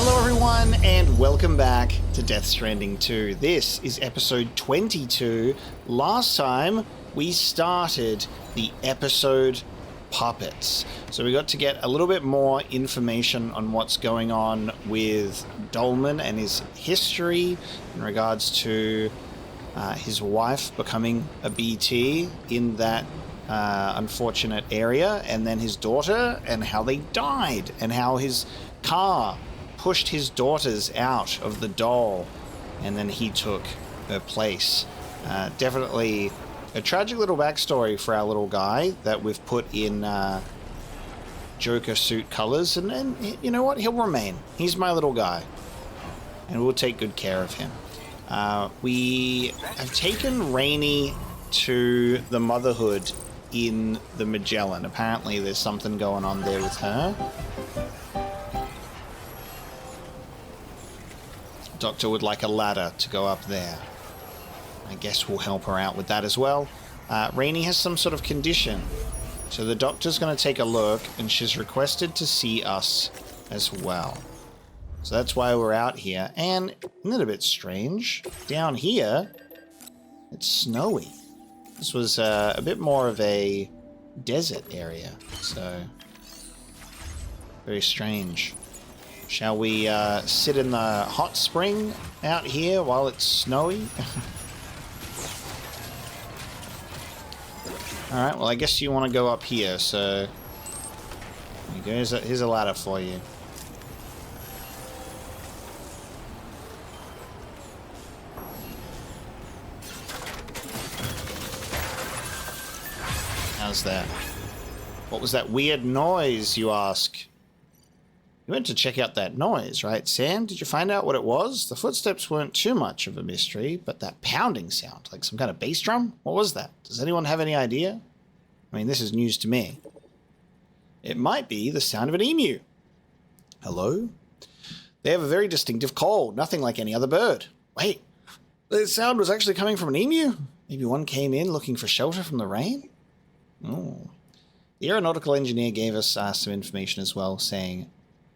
Hello everyone and welcome back to Death Stranding 2. This is episode 22. Last time we started the episode Puppets. So we got to get a little bit more information on what's going on with Dolman and his history in regards to his wife becoming a BT in that unfortunate area, and then his daughter and how they died and how his car pushed his daughters out of the doll and then he took her place. Definitely a tragic little backstory for our little guy that we've put in Joker suit colors, and you know what, he'll remain. He's my little guy and we'll take good care of him. We have taken Rainey to the motherhood in the Magellan. Apparently there's something going on there with her. Doctor would like a ladder to go up there. I guess we'll help her out with that as well. Rainey has some sort of condition, so the doctor's going to take a look, and she's requested to see us as well. So that's why we're out here. And isn't it a bit strange? Down here, it's snowy. This was a bit more of a desert area, so very strange. Shall we sit in the hot spring out here while it's snowy? Alright, well I guess you want to go up here, so here's a ladder for you. How's that? What was that weird noise, you ask? You went to check out that noise, right, Sam? Did you find out what it was? The footsteps weren't too much of a mystery, but that pounding sound, like some kind of bass drum? What was that? Does anyone have any idea? I mean, this is news to me. It might be the sound of an emu. Hello? They have a very distinctive call, nothing like any other bird. Wait, the sound was actually coming from an emu? Maybe one came in looking for shelter from the rain? Oh. The aeronautical engineer gave us some information as well, saying,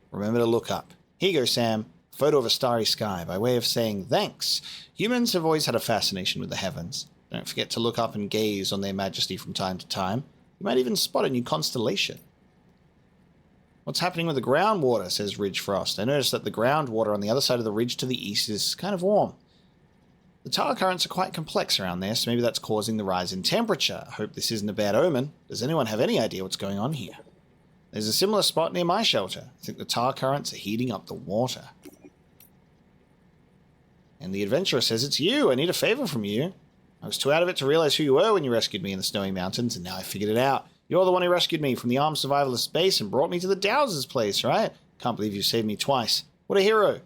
remember to look up. Here you go, Sam. Photo of a starry sky by way of saying thanks. Humans have always had a fascination with the heavens. Don't forget to look up and gaze on their majesty from time to time. You might even spot a new constellation. What's happening with the groundwater, says Ridge Frost. I noticed that the groundwater on the other side of the ridge to the east is kind of warm. The tar currents are quite complex around there, so maybe that's causing the rise in temperature. I hope this isn't a bad omen. Does anyone have any idea what's going on here? There's a similar spot near my shelter. I think the tar currents are heating up the water. And the adventurer says, it's you. I need a favor from you. I was too out of it to realize who you were when you rescued me in the snowy mountains, and now I figured it out. You're the one who rescued me from the armed survivalist base and brought me to the Dowsers' place, right? Can't believe you saved me twice. What a hero.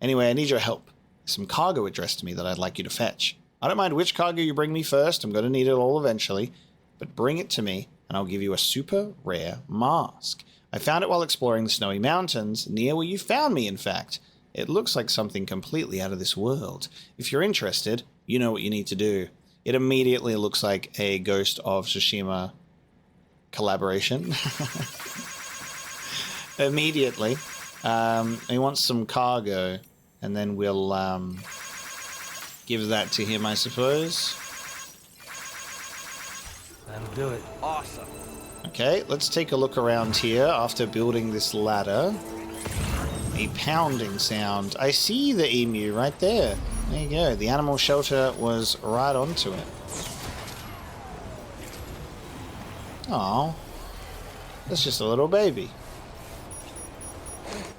Anyway, I need your help. There's some cargo addressed to me that I'd like you to fetch. I don't mind which cargo you bring me first. I'm going to need it all eventually. But bring it to me, and I'll give you a super rare mask. I found it while exploring the snowy mountains, near where you found me, in fact. It looks like something completely out of this world. If you're interested, you know what you need to do. It immediately looks like a Ghost of Tsushima collaboration. Immediately. He wants some cargo, and then we'll give that to him, I suppose. That'll do it. Awesome. Okay, let's take a look around here after building this ladder. A pounding sound. I see the emu right there. There you go. The animal shelter was right onto it. Oh, that's just a little baby.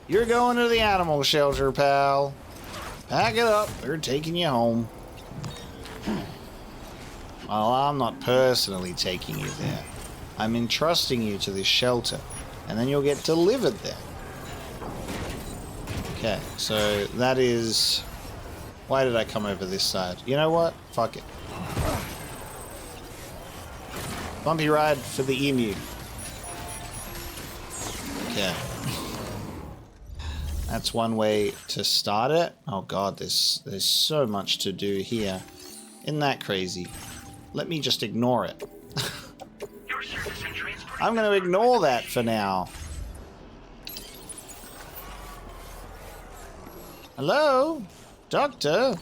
You're going to the animal shelter, pal. Pack it up. We're taking you home. Well, I'm not personally taking you there. I'm entrusting you to this shelter, and then you'll get delivered there. Okay, so that is... Why did I come over this side? You know what? Fuck it. Bumpy ride for the emu. Okay. That's one way to start it. Oh god, there's so much to do here. Isn't that crazy? Let me just ignore it. I'm going to ignore that for now. Hello? Doctor?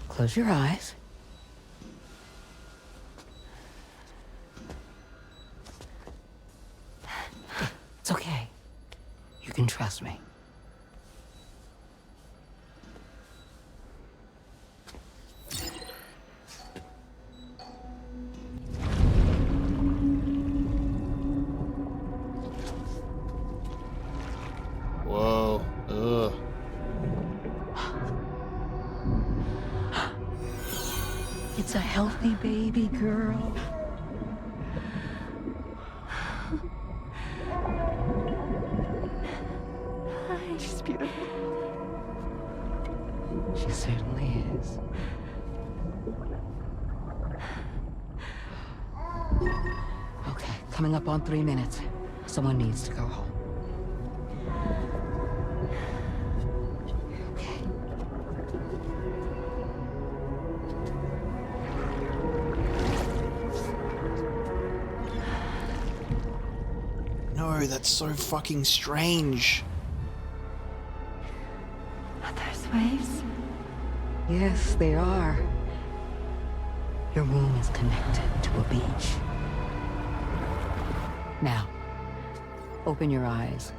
Close your eyes. It's okay. You can trust me. Whoa. Ugh. It's a healthy baby girl. She's beautiful. She certainly is. Okay, coming up on 3 minutes. Someone needs to go home. Okay. No, that's so fucking strange. Are those waves? Yes, they are. Your womb is connected to a beach. Now, open your eyes.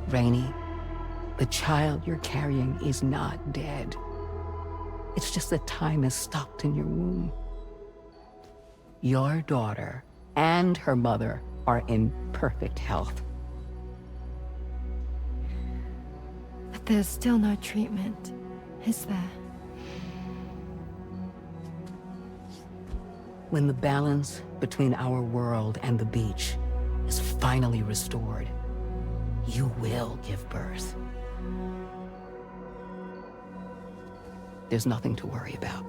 Rainey, the child you're carrying is not dead. It's just that time has stopped in your womb. Your daughter and her mother are in perfect health. But there's still no treatment, is there? When the balance between our world and the beach is finally restored, you will give birth. There's nothing to worry about.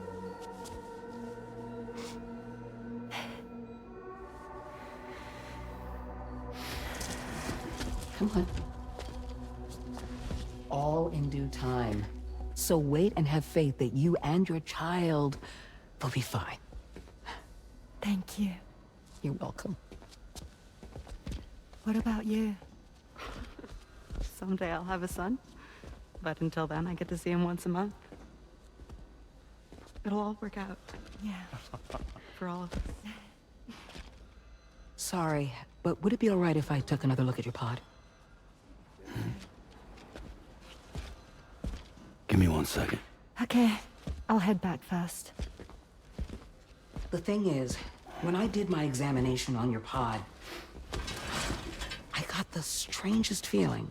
Come on. All in due time. So wait and have faith that you and your child will be fine. Thank you. You're welcome. What about you? Someday I'll have a son, but until then I get to see him once a month. It'll all work out Yeah. for all of us. Sorry, but would it be all right if I took another look at your pod? Give me 1 second. Okay, I'll head back first. The thing is, when I did my examination on your pod, I got the strangest feeling.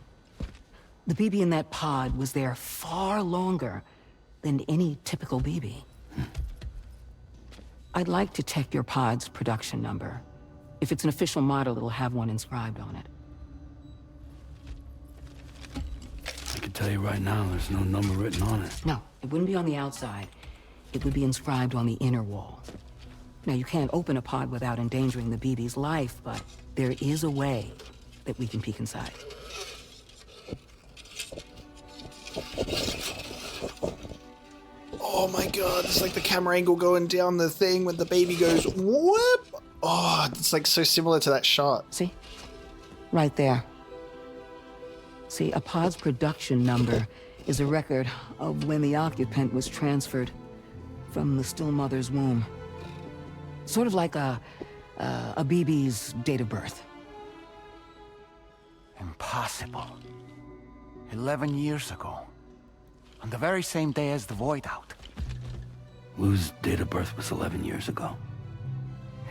The BB in that pod was there far longer than any typical BB. I'd like to check your pod's production number. If it's an official model, it'll have one inscribed on it. I can tell you right now, there's no number written on it. No, it wouldn't be on the outside. It would be inscribed on the inner wall. Now, you can't open a pod without endangering the BB's life, but there is a way that we can peek inside. Oh my god, it's like the camera angle going down the thing when the baby goes whoop. Oh, it's like so similar to that shot. See? Right there. See, a pod's production number is a record of when the occupant was transferred from the still mother's womb. Sort of like a BB's date of birth. Impossible. 11 years ago. On the very same day as the void out. Lou's date of birth was 11 years ago.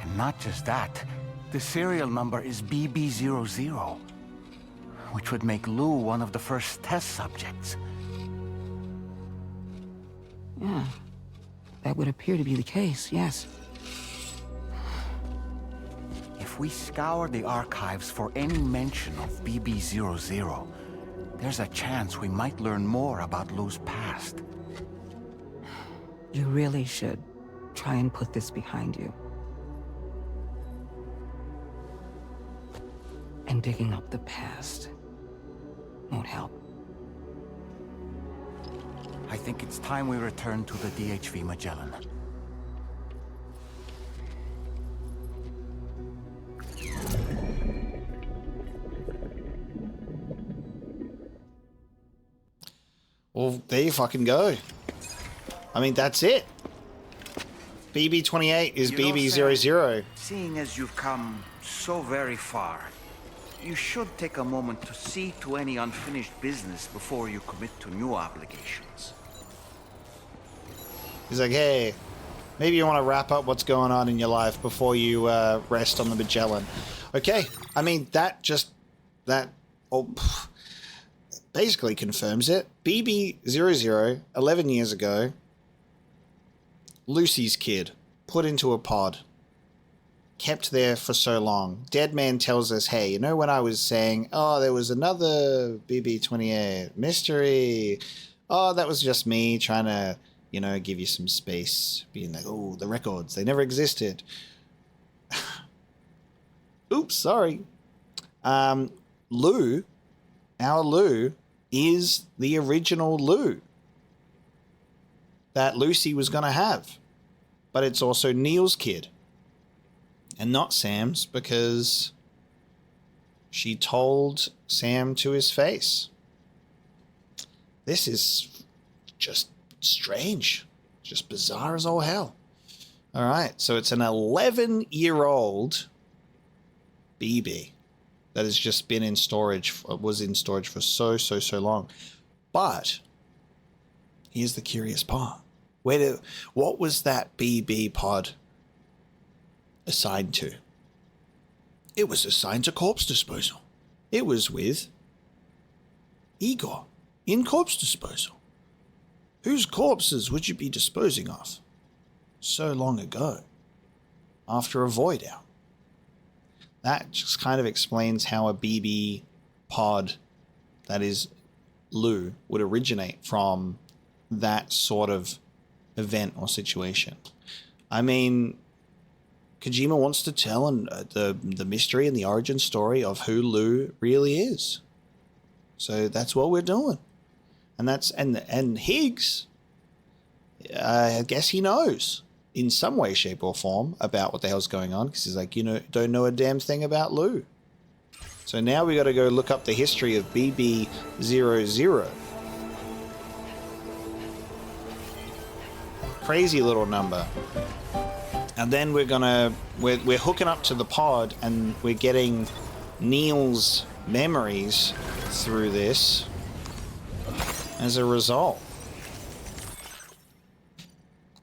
And not just that, the serial number is BB00, which would make Lou one of the first test subjects. Yeah, that would appear to be the case, yes. If we scour the archives for any mention of BB00, there's a chance we might learn more about Lou's past. You really should try and put this behind you. And digging up the past won't help. I think it's time we return to the DHV Magellan. Well, there you fucking go. I mean, that's it. BB-28 is BB-00. Seeing as you've come so very far, you should take a moment to see to any unfinished business before you commit to new obligations. He's like, hey, maybe you want to wrap up what's going on in your life before you rest on the Magellan. Okay, I mean, basically confirms it. BB-00, 11 years ago, Lucy's kid, put into a pod, kept there for so long. Dead man tells us, hey, you know when I was saying, oh, there was another BB-28 mystery. Oh, that was just me trying to, you know, give you some space. Being like, oh, the records, they never existed. Oops, sorry. Lou, our Lou, is the original Lou that Lucy was going to have. But it's also Neil's kid. And not Sam's, because she told Sam to his face. This is just strange. Just bizarre as all hell. All right, so it's an 11-year-old BB that has just been in storage, was in storage for so long. But here's the curious part. What was that BB pod assigned to? It was assigned to corpse disposal. It was with Igor in corpse disposal. Whose corpses would you be disposing of so long ago after a void out? That just kind of explains how a BB pod that is Lou would originate from that sort of event or situation. I mean, Kojima wants to tell the mystery and the origin story of who Lou really is. So that's what we're doing. And that's and Higgs, I guess he knows in some way, shape, or form about what the hell's going on, because he's like, you know, don't know a damn thing about Lou. So now we got to go look up the history of BB-00. Crazy little number. And then we're hooking up to the pod, and we're getting Neil's memories through this as a result.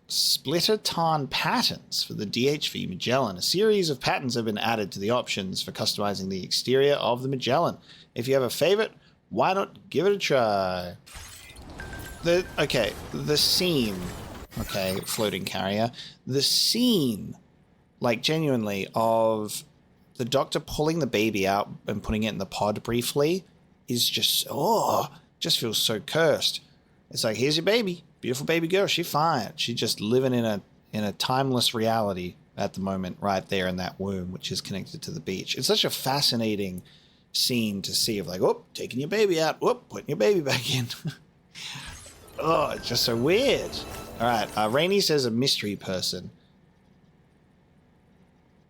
Splitter-Tarn patterns for the DHV Magellan. A series of patterns have been added to the options for customizing the exterior of the Magellan. If you have a favorite, why not give it a try? The scene. Okay, floating carrier. The scene, like genuinely, of the doctor pulling the baby out and putting it in the pod briefly is just, just feels so cursed. It's like, here's your baby. Beautiful baby girl. She's fine. She's just living in a timeless reality at the moment right there in that womb, which is connected to the beach. It's such a fascinating scene to see of like, taking your baby out. Putting your baby back in. It's just so weird. All right, Rainey says a mystery person.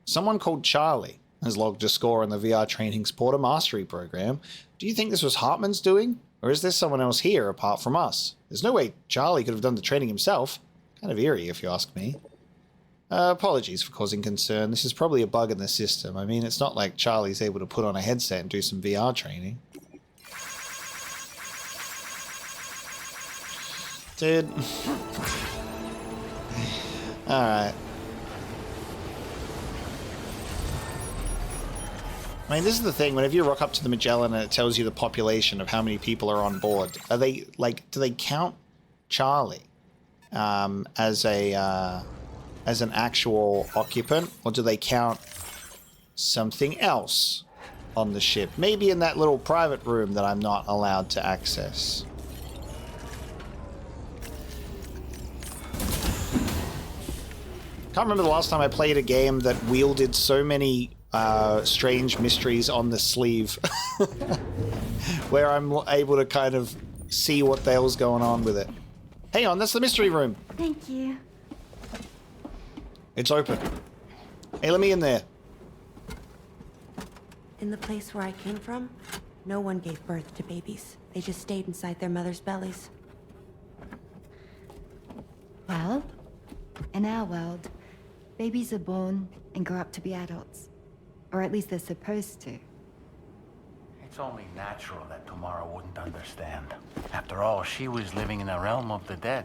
Someone called Charlie has logged a score in the VR Training's Porter Mastery program. Do you think this was Hartman's doing? Or is there someone else here apart from us? There's no way Charlie could have done the training himself. Kind of eerie, if you ask me. Apologies for causing concern. This is probably a bug in the system. I mean, it's not like Charlie's able to put on a headset and do some VR training. Dude. Alright. I mean, this is the thing. Whenever you rock up to the Magellan and it tells you the population of how many people are on board, are they, like, do they count Charlie as an actual occupant, or do they count something else on the ship? Maybe in that little private room that I'm not allowed to access. Can't remember the last time I played a game that wielded so many strange mysteries on the sleeve. Where I'm able to kind of see what the hell's going on with it. Hang on, that's the mystery room. Thank you. It's open. Hey, let me in there. In the place where I came from, no one gave birth to babies. They just stayed inside their mother's bellies. Well, in our world, babies are born and grow up to be adults. Or at least they're supposed to. It's only natural that Tamara wouldn't understand. After all, she was living in a realm of the dead.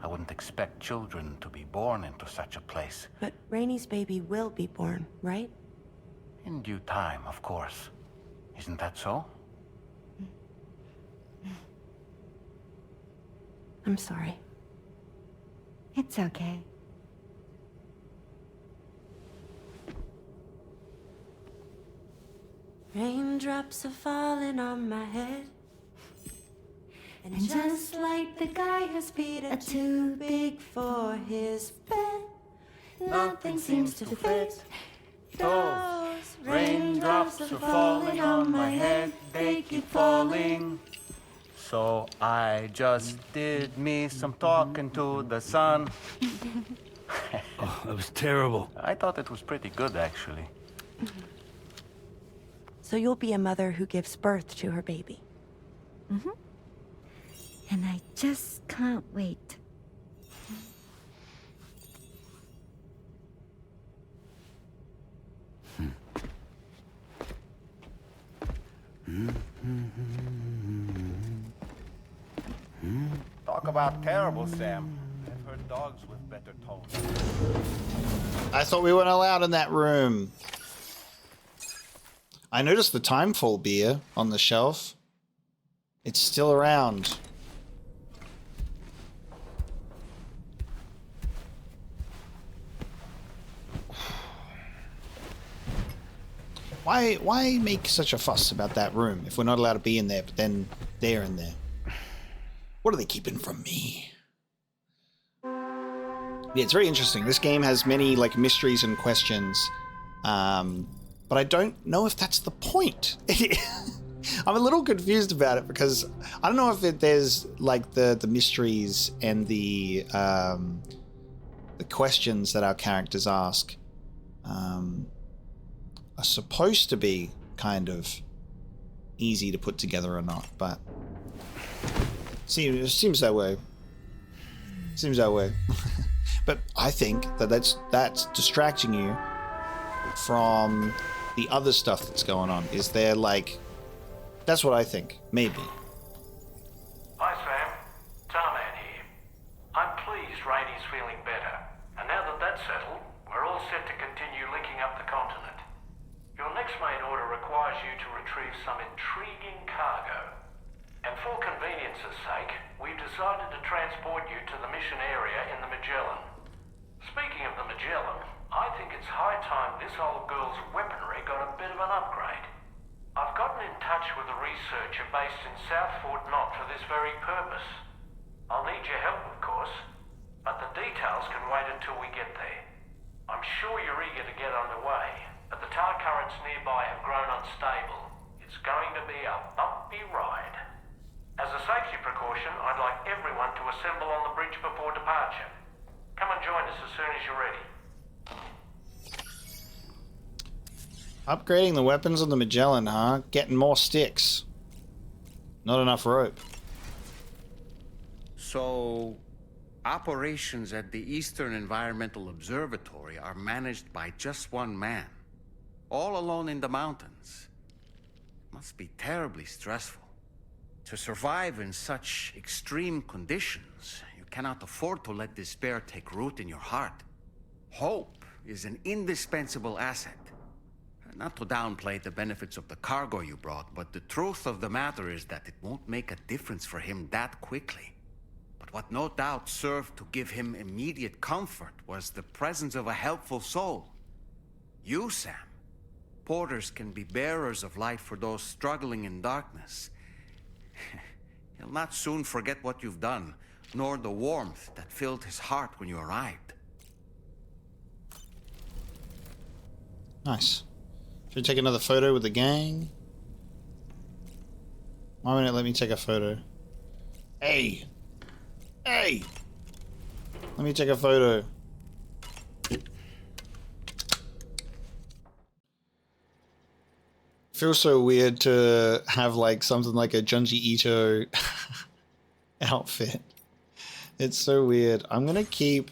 I wouldn't expect children to be born into such a place. But Rainey's baby will be born, right? In due time, of course. Isn't that so? I'm sorry. It's okay. Raindrops are falling on my head. And just like the guy whose feet are too big for his bed, nothing seems to fit. Those raindrops are falling on my head, they keep falling. So I just did me some talking to the sun. Oh, that was terrible. I thought it was pretty good, actually. So you'll be a mother who gives birth to her baby. Mm-hmm. And I just can't wait. Talk about terrible, Sam. I've heard dogs with better tones. I thought we weren't allowed in that room. I noticed the Timefall beer on the shelf. It's still around. Why make such a fuss about that room if we're not allowed to be in there, but then they're in there? What are they keeping from me? Yeah, it's very interesting. This game has many like mysteries and questions, but I don't know if that's the point. I'm a little confused about it because I don't know if there's like the mysteries and the questions that our characters ask are supposed to be kind of easy to put together or not, but it seems that way. Seems that way. But I think that that's distracting you from the other stuff that's going on. Is there like... That's what I think. Maybe. Hi, Sam. Tarman here. I'm pleased Rainey's feeling better. And now that that's settled, we're all set to continue linking up the continent. Your next main order requires you to retrieve some intriguing cargo. And for convenience's sake, we've decided to transport you to the mission area in the Magellan. Speaking of the Magellan, I think it's high time this old girl's weaponry got a bit of an upgrade. I've gotten in touch with a researcher based in South Fort Knott for this very purpose. I'll need your help, of course, but the details can wait until we get there. I'm sure you're eager to get underway, but the tar currents nearby have grown unstable. It's going to be a bumpy ride. As a safety precaution, I'd like everyone to assemble on the bridge before departure. Come and join us as soon as you're ready. Upgrading the weapons on the Magellan, huh? Getting more sticks. Not enough rope. So, operations at the Eastern Environmental Observatory are managed by just one man, all alone in the mountains. Must be terribly stressful. To survive in such extreme conditions, you cannot afford to let despair take root in your heart. Hope is an indispensable asset. Not to downplay the benefits of the cargo you brought, but the truth of the matter is that it won't make a difference for him that quickly. But what no doubt served to give him immediate comfort was the presence of a helpful soul. You, Sam. Porters can be bearers of light for those struggling in darkness. He'll not soon forget what you've done, nor the warmth that filled his heart when you arrived. Nice. Should we take another photo with the gang? Why won't it let me take a photo? Hey! Hey! Let me take a photo. Feels so weird to have like something like a Junji Ito outfit. It's so weird. I'm gonna keep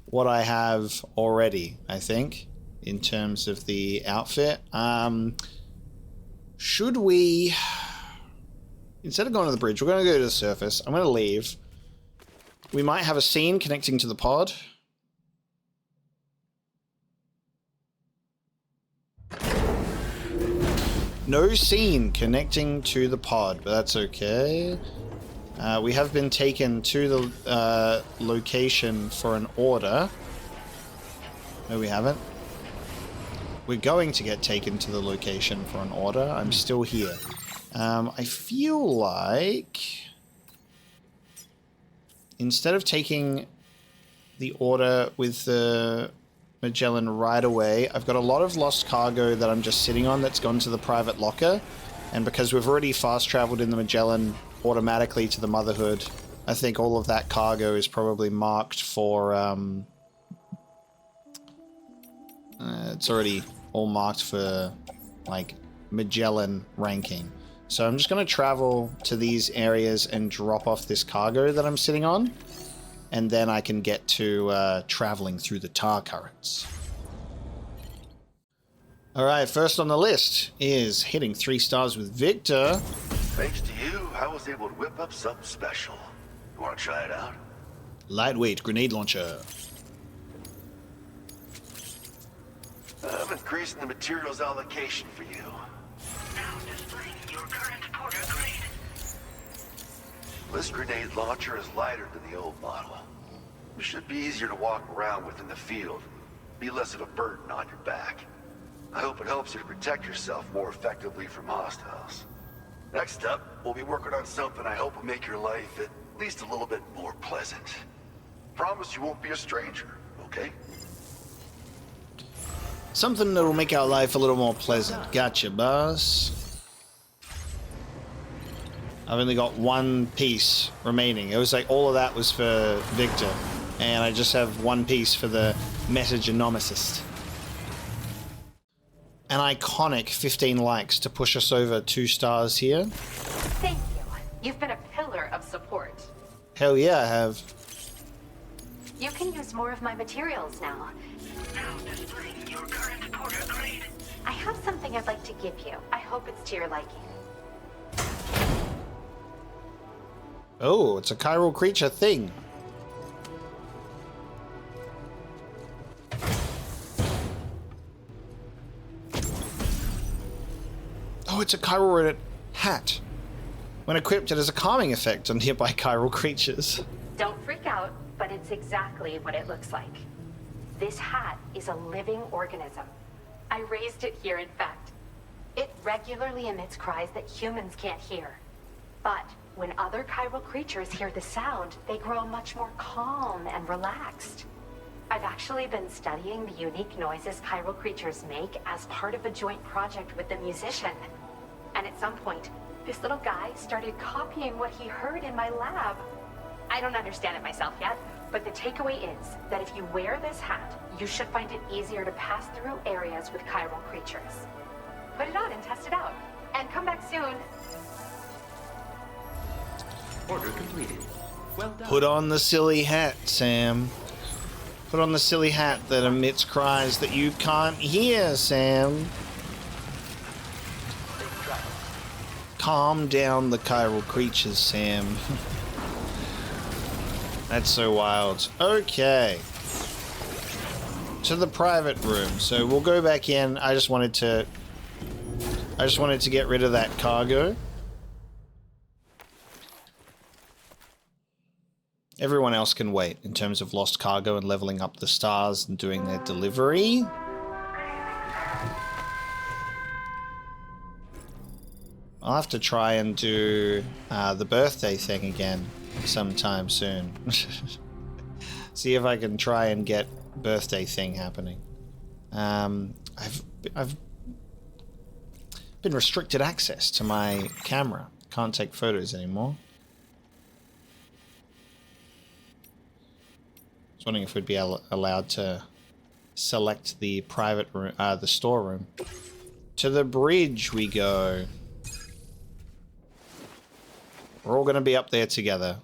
what I have already, I think, in terms of the outfit. Should we... Instead of going to the bridge, we're going to go to the surface. I'm going to leave. We might have a scene connecting to the pod. No scene connecting to the pod, but that's okay. We have been taken to the location for an order. No, we haven't. We're going to get taken to the location for an order. I'm still here. I feel like instead of taking the order with the Magellan right away, I've got a lot of lost cargo that I'm just sitting on that's gone to the private locker. And because we've already fast traveled in the Magellan automatically to the Motherhood, I think all of that cargo is probably marked for, it's already all marked for, like, Magellan ranking. So I'm just going to travel to these areas and drop off this cargo that I'm sitting on. And then I can get to traveling through the tar currents. Alright, first on the list is hitting 3 stars with Victor. Thanks to you, I was able to whip up something special. You want to try it out? Lightweight grenade launcher. I'm increasing the materials allocation for you. Now displaying your current Porter grade. This grenade launcher is lighter than the old model. It should be easier to walk around with in the field. Be less of a burden on your back. I hope it helps you to protect yourself more effectively from hostiles. Next up, we'll be working on something I hope will make your life at least a little bit more pleasant. Promise you won't be a stranger, okay? Something that'll make our life a little more pleasant. Gotcha, boss. I've only got 1 piece remaining. It was like all of that was for Victor. And I just have 1 piece for the metagenomicist. An iconic 15 likes to push us over 2 stars here. Thank you. You've been a pillar of support. Hell yeah, I have. You can use more of my materials now. Now displaying your current Porter grade. I have something I'd like to give you. I hope it's to your liking. Oh, it's a chiral creature thing. Oh, it's a chiral hat. When equipped, it has a calming effect on nearby chiral creatures. Don't freak out, but it's exactly what it looks like. This hat is a living organism. I raised it here, in fact. It regularly emits cries that humans can't hear. But when other chiral creatures hear the sound, they grow much more calm and relaxed. I've actually been studying the unique noises chiral creatures make as part of a joint project with the musician. And at some point, this little guy started copying what he heard in my lab. I don't understand it myself yet, but the takeaway is that if you wear this hat, you should find it easier to pass through areas with chiral creatures. Put it on and test it out. And come back soon. Order completed. Well done. Put on the silly hat, Sam. Put on the silly hat that emits cries that you can't hear, Sam. Calm down the chiral creatures, Sam. That's so wild. Okay. To the private room. So we'll go back in. I just wanted to get rid of that cargo. Everyone else can wait in terms of lost cargo and leveling up the stars and doing their delivery. I'll have to try and do the birthday thing again sometime soon. See if I can try and get birthday thing happening. I I've been restricted access to my camera. Can't take photos anymore. I was wondering if we'd be allowed to select the private room, the storeroom. To the bridge we go. We're all going to be up there together.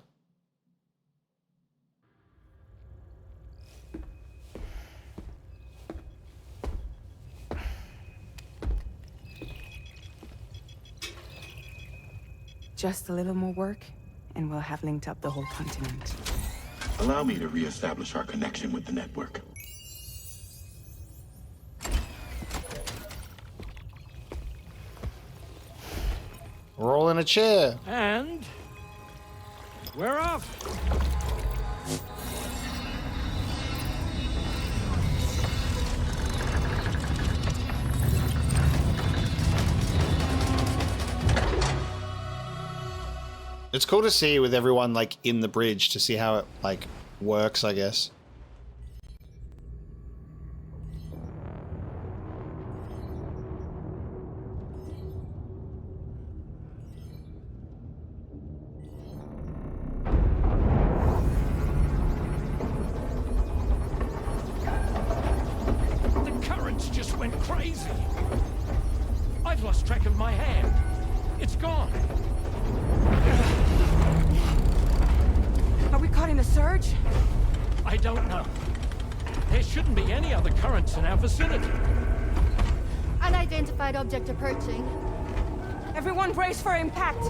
Just a little more work, and we'll have linked up the whole continent. Allow me to reestablish our connection with the network. We're all in a chair. And we're off. It's cool to see with everyone like in the bridge to see how it like works, I guess. The currents just went crazy. I've lost track of my hand. It's gone. Are we caught in a surge? I don't know. There shouldn't be any other currents in our vicinity. Unidentified object approaching. Everyone brace for impact.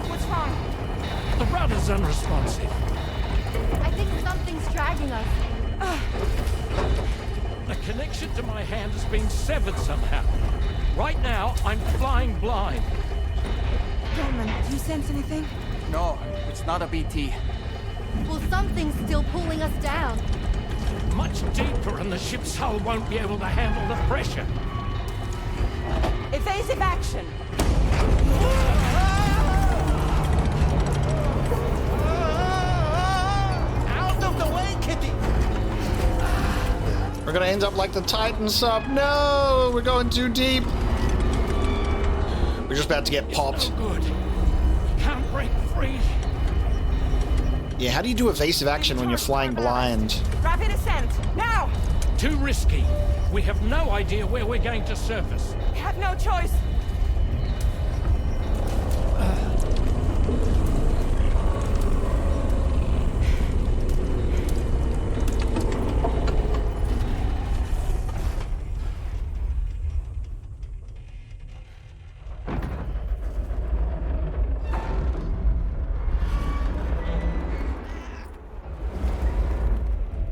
What's wrong? The rudder's unresponsive. I think something's dragging us. The connection to my hand has been severed somehow. Right now, I'm flying blind. Gentlemen, do you sense anything? No, it's not a BT. Well, something's still pulling us down. Much deeper, and the ship's hull won't be able to handle the pressure. Evasive action. Out of the way, Kitty! We're gonna end up like the Titan sub. No, we're going too deep. We're just about to get popped. No good. Can't break free. Yeah, how do you do evasive action when you're flying blind? Rapid ascent, now! Too risky. We have no idea where we're going to surface. We have no choice.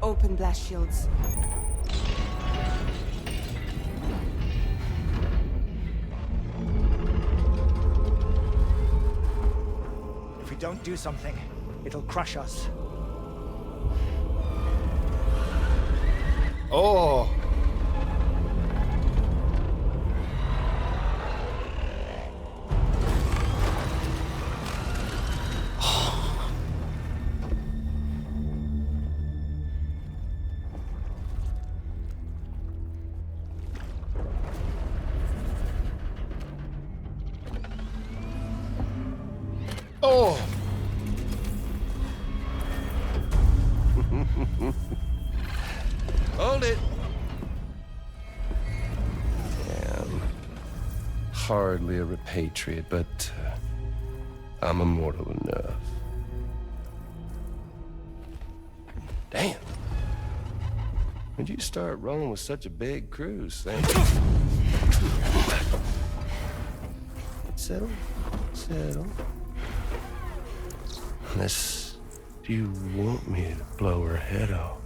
Open blast shields. If we don't do something, it'll crush us. Oh. Oh. Hold it. I'm hardly a repatriate, but I'm immortal enough. Damn. When'd you start rolling with such a big crew, Sam? Settle. Settle. Unless you want me to blow her head off.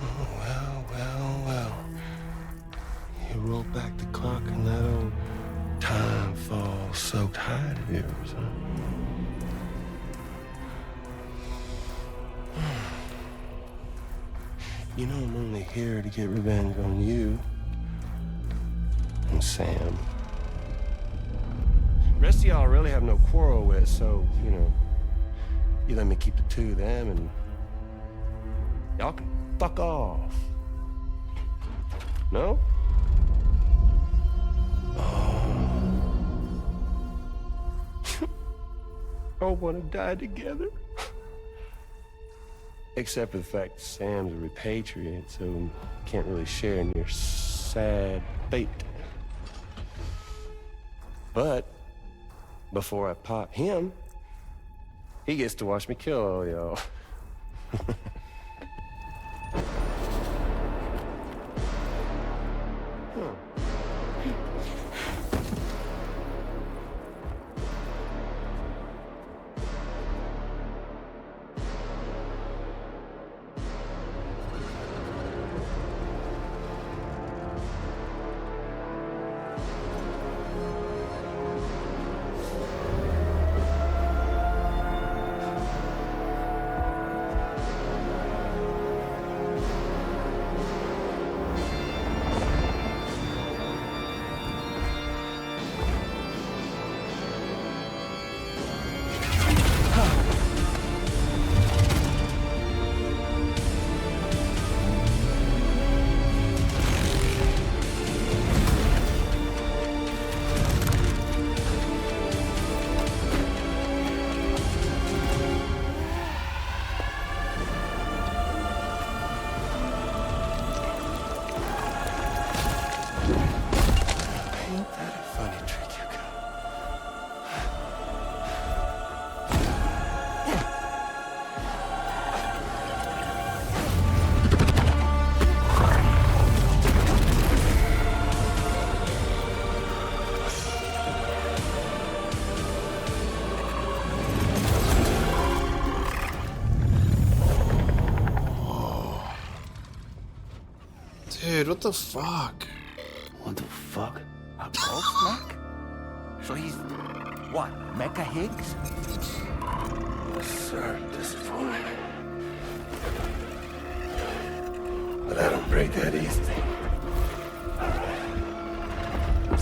Oh, well. You roll back the clock and that old time-fall-soaked hide of yours, huh? You know I'm only here to get revenge on you and Sam. The rest of y'all really have no quarrel with, so, you know, You let me keep the two of them, and y'all can fuck off. No? All want to die together. Except for the fact Sam's a repatriate, so can't really share in your sad fate. But before I pop him, he gets to watch me kill all y'all. Dude, what the fuck? What the fuck? A ghost mech? So he's what? Mecha Higgs? Sorry, disappointed. But I don't break that easy.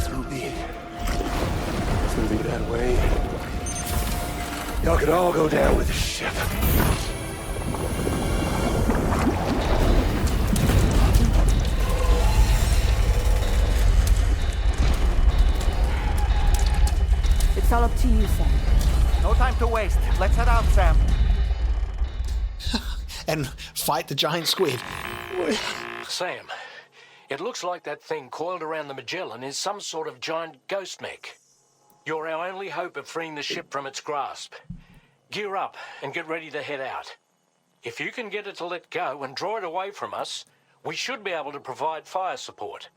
So be it. It's gonna be that way. Y'all could all go down with the ship. It's all up to you, Sam. No time to waste. Let's head out, Sam. And fight the giant squid. Sam, it looks like that thing coiled around the Magellan is some sort of giant ghost mech. You're our only hope of freeing the ship from its grasp. Gear up and get ready to head out. If you can get it to let go and draw it away from us, we should be able to provide fire support.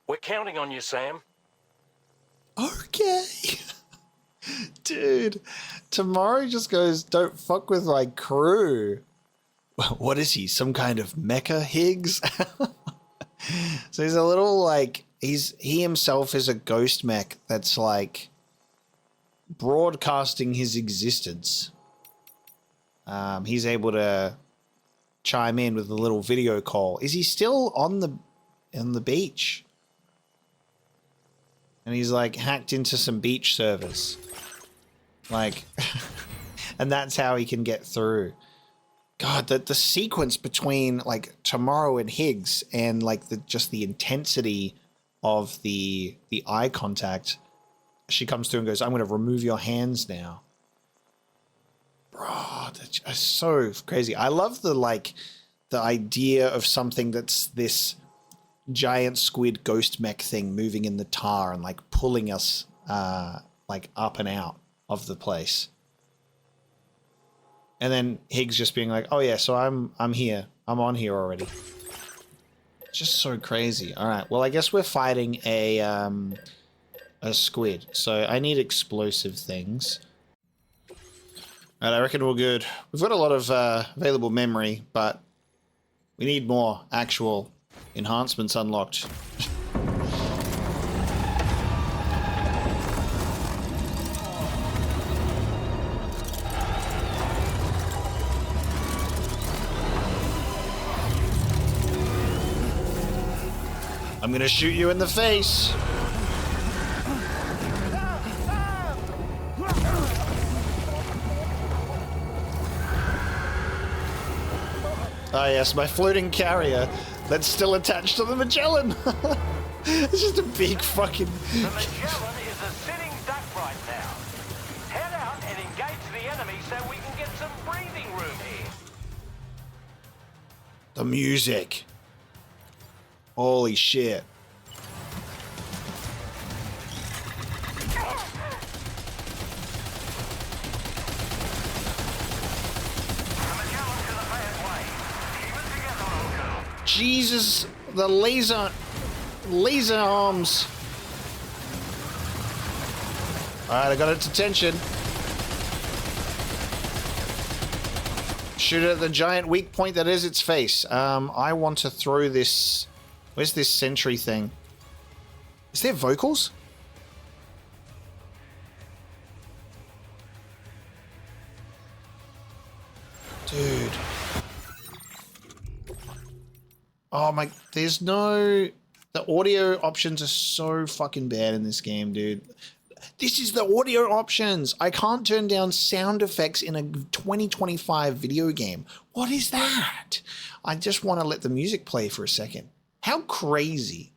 We're counting on you, Sam. Okay. Dude, tomorrow just goes, don't fuck with my crew. What is he? Some kind of mecha Higgs? So he's a little like, he himself is a ghost mech that's like broadcasting his existence. He's able to chime in with a little video call. Is he still on the beach? And he's like hacked into some beach servers. Like, and that's how he can get through. God, the sequence between like Tomorrow and Higgs and like just the intensity of the eye contact. She comes through and goes, I'm going to remove your hands now. Bro, that's so crazy. I love the idea of something that's this giant squid ghost mech thing moving in the tar and like pulling us like up and out of the place. And then Higgs just being like, oh yeah, so I'm here. I'm on here already. Just so crazy. All right. Well, I guess we're fighting a squid. So I need explosive things. All right, I reckon we're good. We've got a lot of available memory, but we need more actual enhancements unlocked. I'm gonna shoot you in the face. Oh yes, my floating carrier that's still attached to the Magellan. It's just a big fucking... The Magellan is a sitting duck right now. Head out and engage the enemy so we can get some breathing room here. The music. Holy shit. Jesus, the laser arms. Alright, I got its attention. Shoot it at the giant weak point that is its face. I want to throw this... Where's this sentry thing? Is there vocals? Dude. Oh my, there's no... The audio options are so fucking bad in this game, dude. This is the audio options. I can't turn down sound effects in a 2025 video game. What is that? I just want to let the music play for a second. How crazy.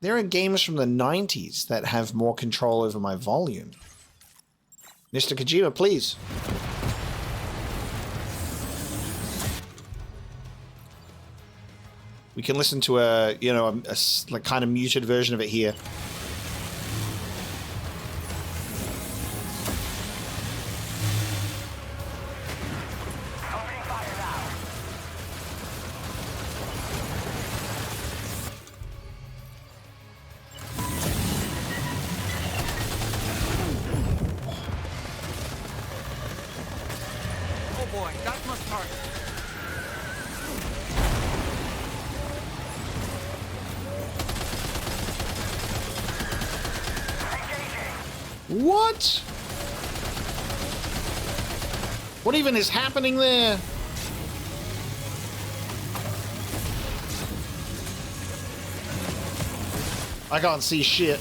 There are games from the 90s that have more control over my volume. Mr. Kojima, please. We can listen to a, you know, a like kind of muted version of it here. Oh boy, that must hurt. What? What even is happening there? I can't see shit.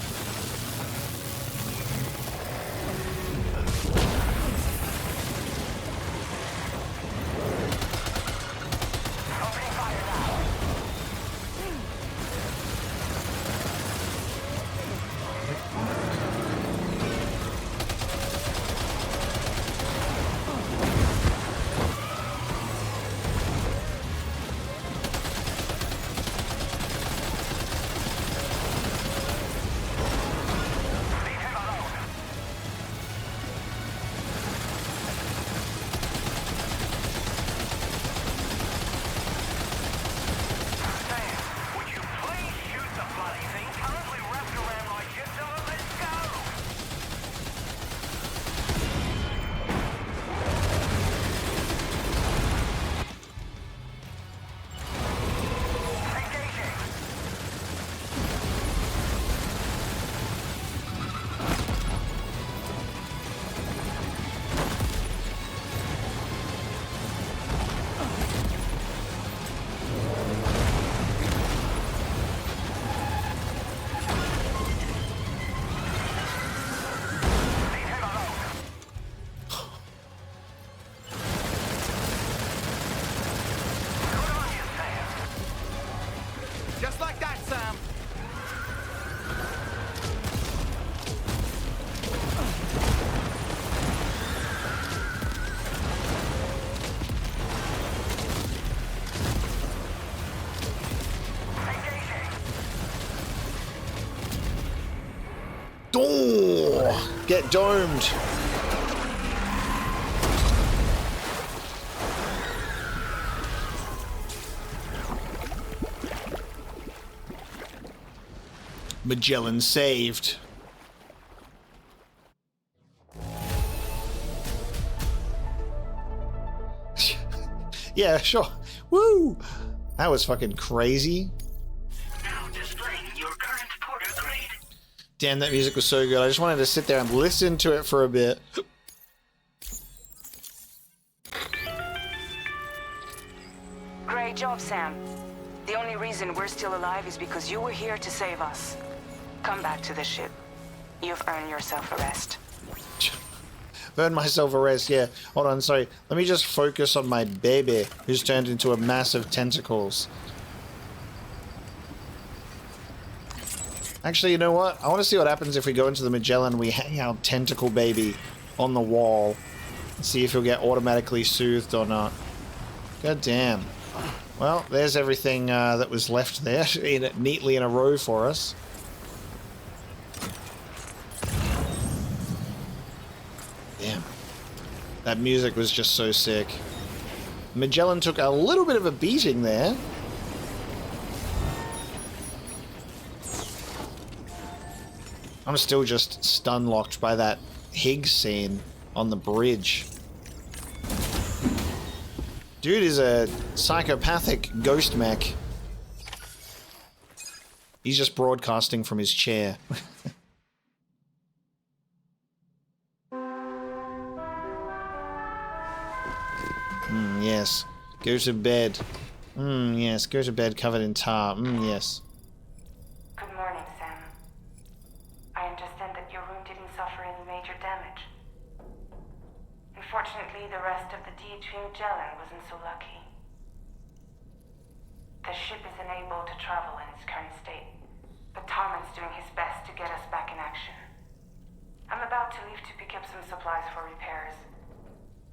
Just like that, Sam. Oh, get domed. Magellan saved. Yeah, sure. Woo! That was fucking crazy. Now displaying your current Porter grade. Damn, that music was so good. I just wanted to sit there and listen to it for a bit. Great job, Sam. The only reason we're still alive is because you were here to save us. Come back to the ship. You've earned yourself a rest. Burn myself a rest, yeah. Hold on, sorry. Let me just focus on my baby, who's turned into a mass of tentacles. Actually, you know what? I want to see what happens if we go into the Magellan and we hang our tentacle baby on the wall. And see if he'll get automatically soothed or not. God damn. Well, there's everything that was left there, neatly in a row for us. Damn. That music was just so sick. Magellan took a little bit of a beating there. I'm still just stun-locked by that Higgs scene on the bridge. Dude is a psychopathic ghost mech. He's just broadcasting from his chair. Yes. Go to bed. Yes. Go to bed covered in tar. Yes. Good morning, Sam. I understand that your room didn't suffer any major damage. Unfortunately, the rest of the DHV Magellan wasn't so lucky. The ship is unable to travel in its current state, but Tarman's doing his best to get us back in action. I'm about to leave to pick up some supplies for repairs.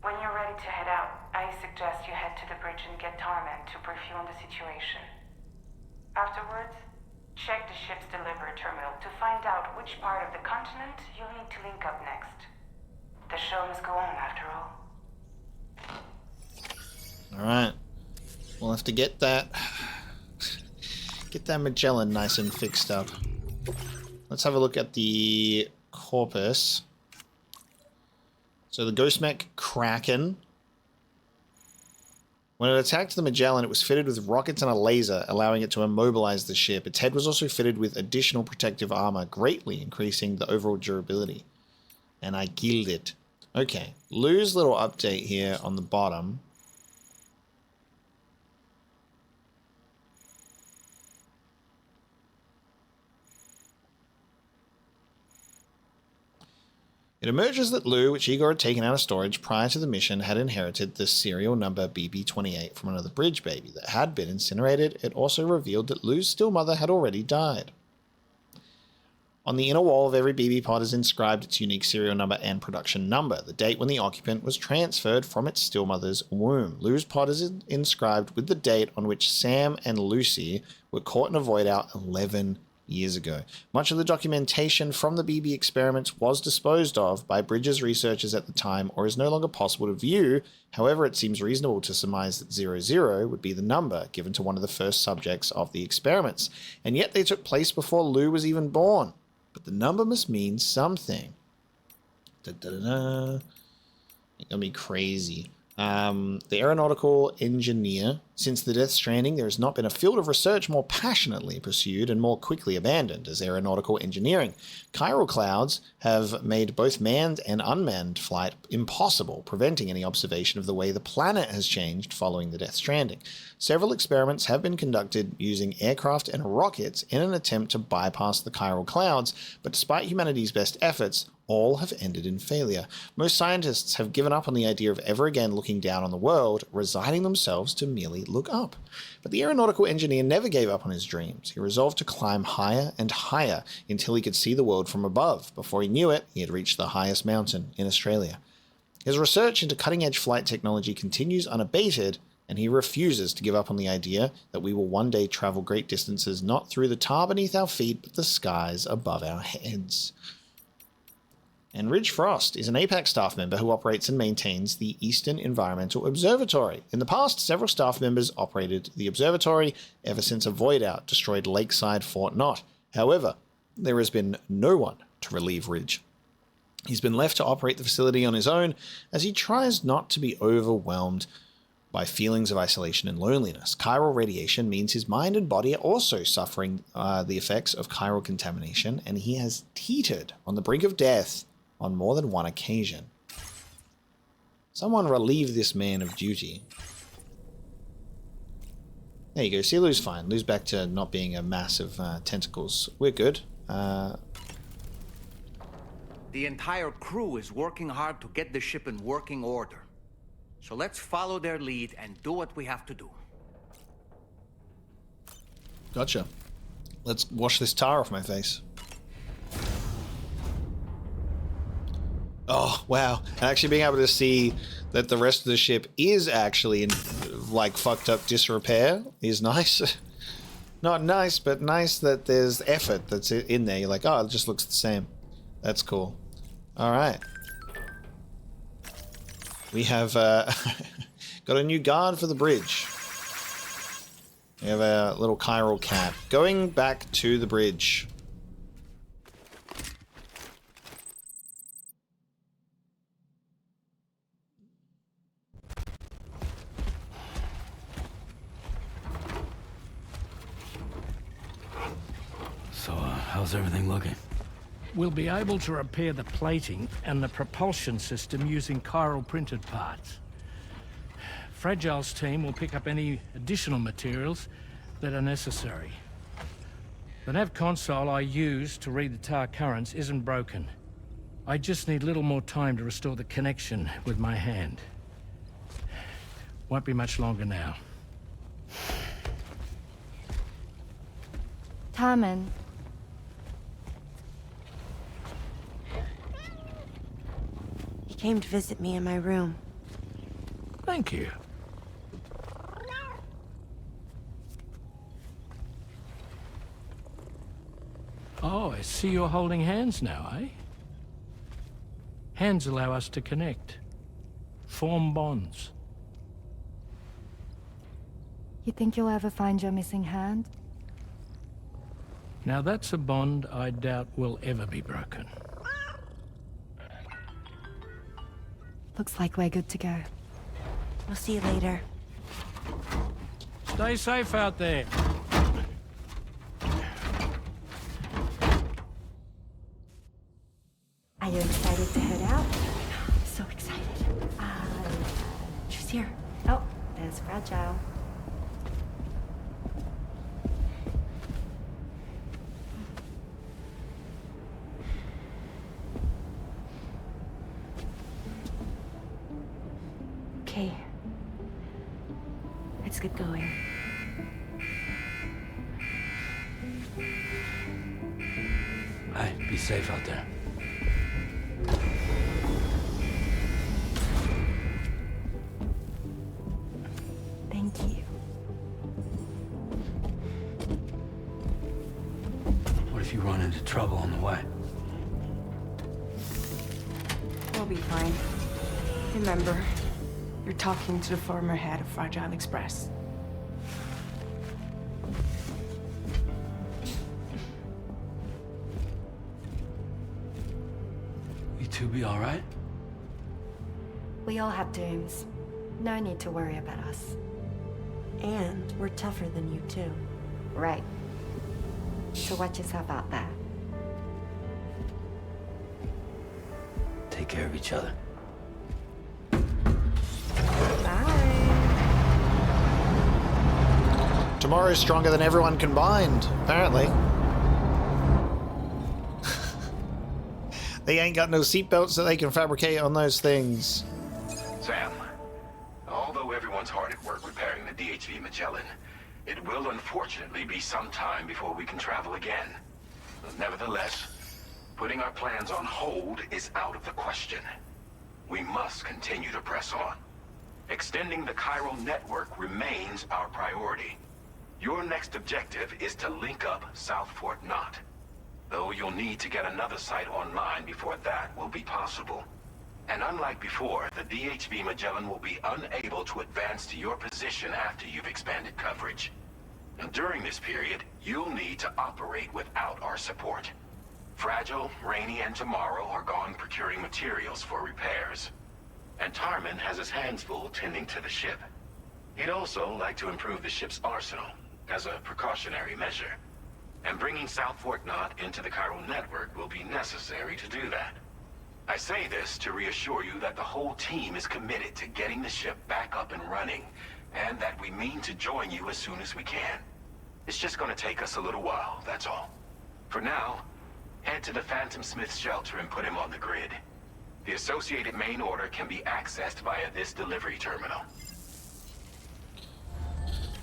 When you're ready to head out, I suggest you head to the bridge and get Tarman to brief you on the situation. Afterwards, check the ship's delivery terminal to find out which part of the continent you'll need to link up next. The show must go on, after all. Alright. We'll have to get that Magellan nice and fixed up. Let's have a look at the corpus. So the ghost mech Kraken. When it attacked the Magellan, it was fitted with rockets and a laser, allowing it to immobilize the ship. Its head was also fitted with additional protective armor, greatly increasing the overall durability. And I killed it. Okay, Lou's little update here on the bottom. It emerges that Lou, which Igor had taken out of storage prior to the mission, had inherited the serial number BB-28 from another bridge baby that had been incinerated. It also revealed that Lou's still mother had already died. On the inner wall of every BB pod is inscribed its unique serial number and production number, the date when the occupant was transferred from its still mother's womb. Lou's pod is inscribed with the date on which Sam and Lucy were caught in a void out 11 years ago. Much of the documentation from the BB experiments was disposed of by Bridges researchers at the time or is no longer possible to view. However, it seems reasonable to surmise that 00 would be the number given to one of the first subjects of the experiments, and yet they took place before Lou was even born. But the number must mean something. It's gonna be crazy. The aeronautical engineer. Since the Death Stranding, there has not been a field of research more passionately pursued and more quickly abandoned as aeronautical engineering. Chiral clouds have made both manned and unmanned flight impossible, preventing any observation of the way the planet has changed following the Death Stranding. Several experiments have been conducted using aircraft and rockets in an attempt to bypass the chiral clouds, but despite humanity's best efforts, all have ended in failure. Most scientists have given up on the idea of ever again looking down on the world, resigning themselves to merely look up. But the aeronautical engineer never gave up on his dreams. He resolved to climb higher and higher until he could see the world from above. Before he knew it, he had reached the highest mountain in Australia. His research into cutting-edge flight technology continues unabated, and he refuses to give up on the idea that we will one day travel great distances not through the tar beneath our feet, but the skies above our heads. And Ridge Frost is an APAC staff member who operates and maintains the Eastern Environmental Observatory. In the past, several staff members operated the observatory ever since a void out destroyed Lakeside Fort Knott. However, there has been no one to relieve Ridge. He's been left to operate the facility on his own as he tries not to be overwhelmed by feelings of isolation and loneliness. Chiral radiation means his mind and body are also suffering the effects of chiral contamination, and he has teetered on the brink of death on more than one occasion. Someone relieve this man of duty. There you go. See, Lou's fine. Lou's back to not being a mass of tentacles. We're good. The entire crew is working hard to get the ship in working order. So let's follow their lead and do what we have to do. Gotcha. Let's wash this tar off my face. Oh, wow. And actually being able to see that the rest of the ship is actually in, like, fucked up disrepair is nice. Not nice, but nice that there's effort that's in there. You're like, oh, it just looks the same. That's cool. All right. We have got a new guard for the bridge. We have a little chiral cat going back to the bridge. So, how's everything looking? We'll be able to repair the plating and the propulsion system using chiral printed parts. Fragile's team will pick up any additional materials that are necessary. The nav console I use to read the tar currents isn't broken. I just need a little more time to restore the connection with my hand. Won't be much longer now. Tarman. He came to visit me in my room. Thank you. Oh, I see you're holding hands now, eh? Hands allow us to connect. Form bonds. You think you'll ever find your missing hand? Now that's a bond I doubt will ever be broken. Looks like we're good to go. We'll see you later. Stay safe out there. Are you excited to head out? I'm so excited. She's here. Oh, there's Fragile. Okay. Let's get going. Hey, be safe out there. Thank you. What if you run into trouble on the way? We'll be fine. Remember, you're talking to the former head of Fragile Express. You two be all right? We all have dooms. No need to worry about us. And we're tougher than you too. Right. So watch yourself out there. Take care of each other. Tomorrow's stronger than everyone combined, apparently. They ain't got no seatbelts that they can fabricate on those things. Sam, although everyone's hard at work repairing the DHV Magellan, it will unfortunately be some time before we can travel again. Nevertheless, putting our plans on hold is out of the question. We must continue to press on. Extending the chiral network remains our priority. Your next objective is to link up South Fort Knot. Though you'll need to get another site online before that will be possible. And unlike before, the DHV Magellan will be unable to advance to your position after you've expanded coverage. And during this period, you'll need to operate without our support. Fragile, Rainey, and Tomorrow are gone procuring materials for repairs. And Tarman has his hands full tending to the ship. He'd also like to improve the ship's arsenal, as a precautionary measure. And bringing South Fort Knot into the chiral network will be necessary to do that. I say this to reassure you that the whole team is committed to getting the ship back up and running, and that we mean to join you as soon as we can. It's just gonna take us a little while, that's all. For now, Head to the Phantom Smith shelter and put him on the grid. The associated main order can be accessed via this delivery terminal.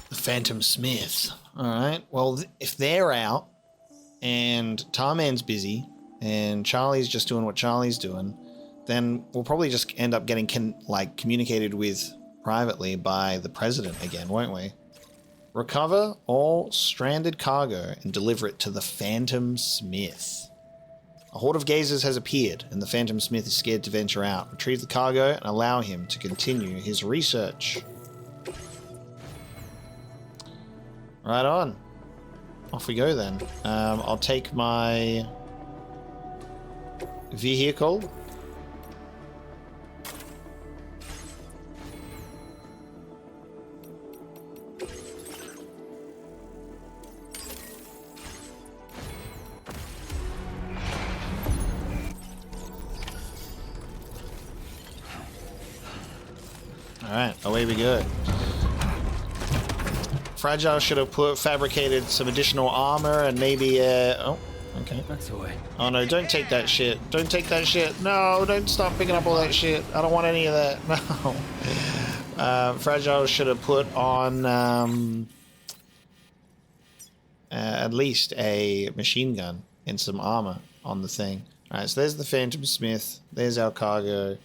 The Phantom Smith. Alright, well, if they're out, and Tarman's busy, and Charlie's just doing what Charlie's doing, then we'll probably just end up getting communicated with privately by the president again, won't we? Recover all stranded cargo and deliver it to the Phantom Smith. A horde of gazers has appeared, and the Phantom Smith is scared to venture out. Retrieve the cargo and allow him to continue his research. Right on. Off we go then. I'll take my vehicle. Alright, away we go. Fragile should have fabricated some additional armor and maybe, oh, okay. That's the way. Oh no, don't take that shit. Don't take that shit. No, don't stop picking up all that shit. I don't want any of that. No. Fragile should have put on, at least a machine gun and some armor on the thing. Alright, so there's the Phantom Smith. There's our cargo.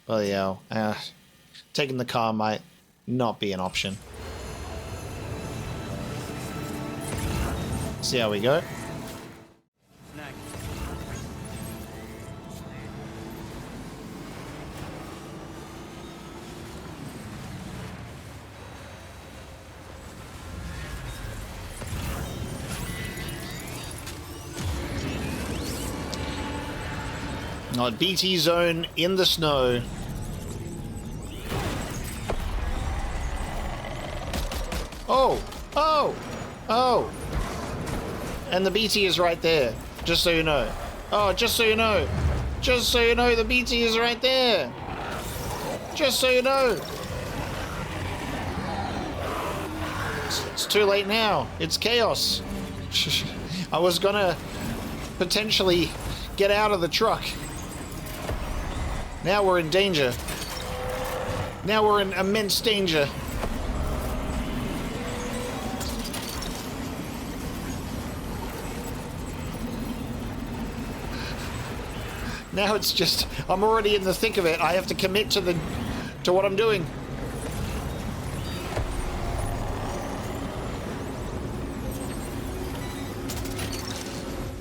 Bloody hell. Taking the car might not be an option. See how we go. Not BT zone in the snow. Oh! Oh! Oh! And the BT is right there, just so you know. Oh, just so you know. Just so you know, the BT is right there. Just so you know. It's too late now. It's chaos. I was gonna potentially get out of the truck. Now we're in danger. Now we're in immense danger. Now it's just, I'm already in the thick of it. I have to commit to what I'm doing.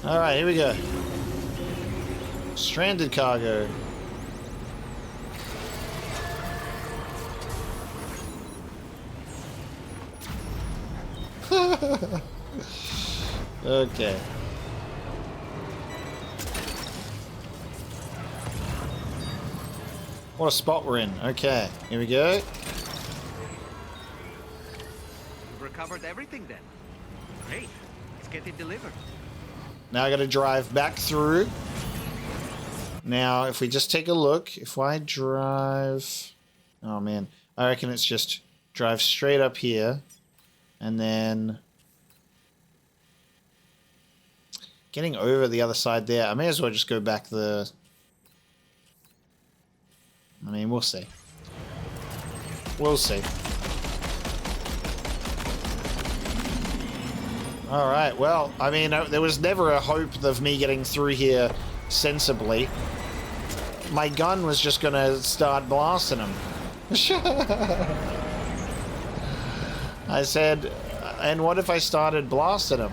All right, here we go. Stranded cargo. Okay. What a spot we're in. Okay, here we go. We've recovered everything then. Great. Let's get it delivered. Now I gotta drive back through. Now, if we just take a look, if I drive... Oh man, I reckon it's just drive straight up here. And then... getting over the other side there. I may as well just go back the... I mean, we'll see. We'll see. Alright, well, I mean, there was never a hope of me getting through here sensibly. My gun was just gonna start blasting him. I said, and what if I started blasting him?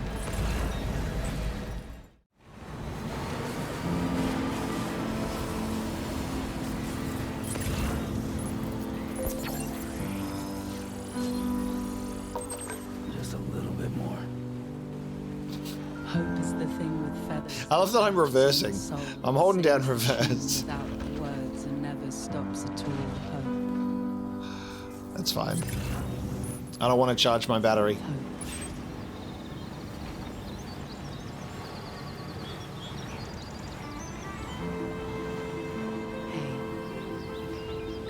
I love that I'm reversing. I'm holding down reverse. Words and never stops at all. Hope. That's fine. I don't want to charge my battery. Hey.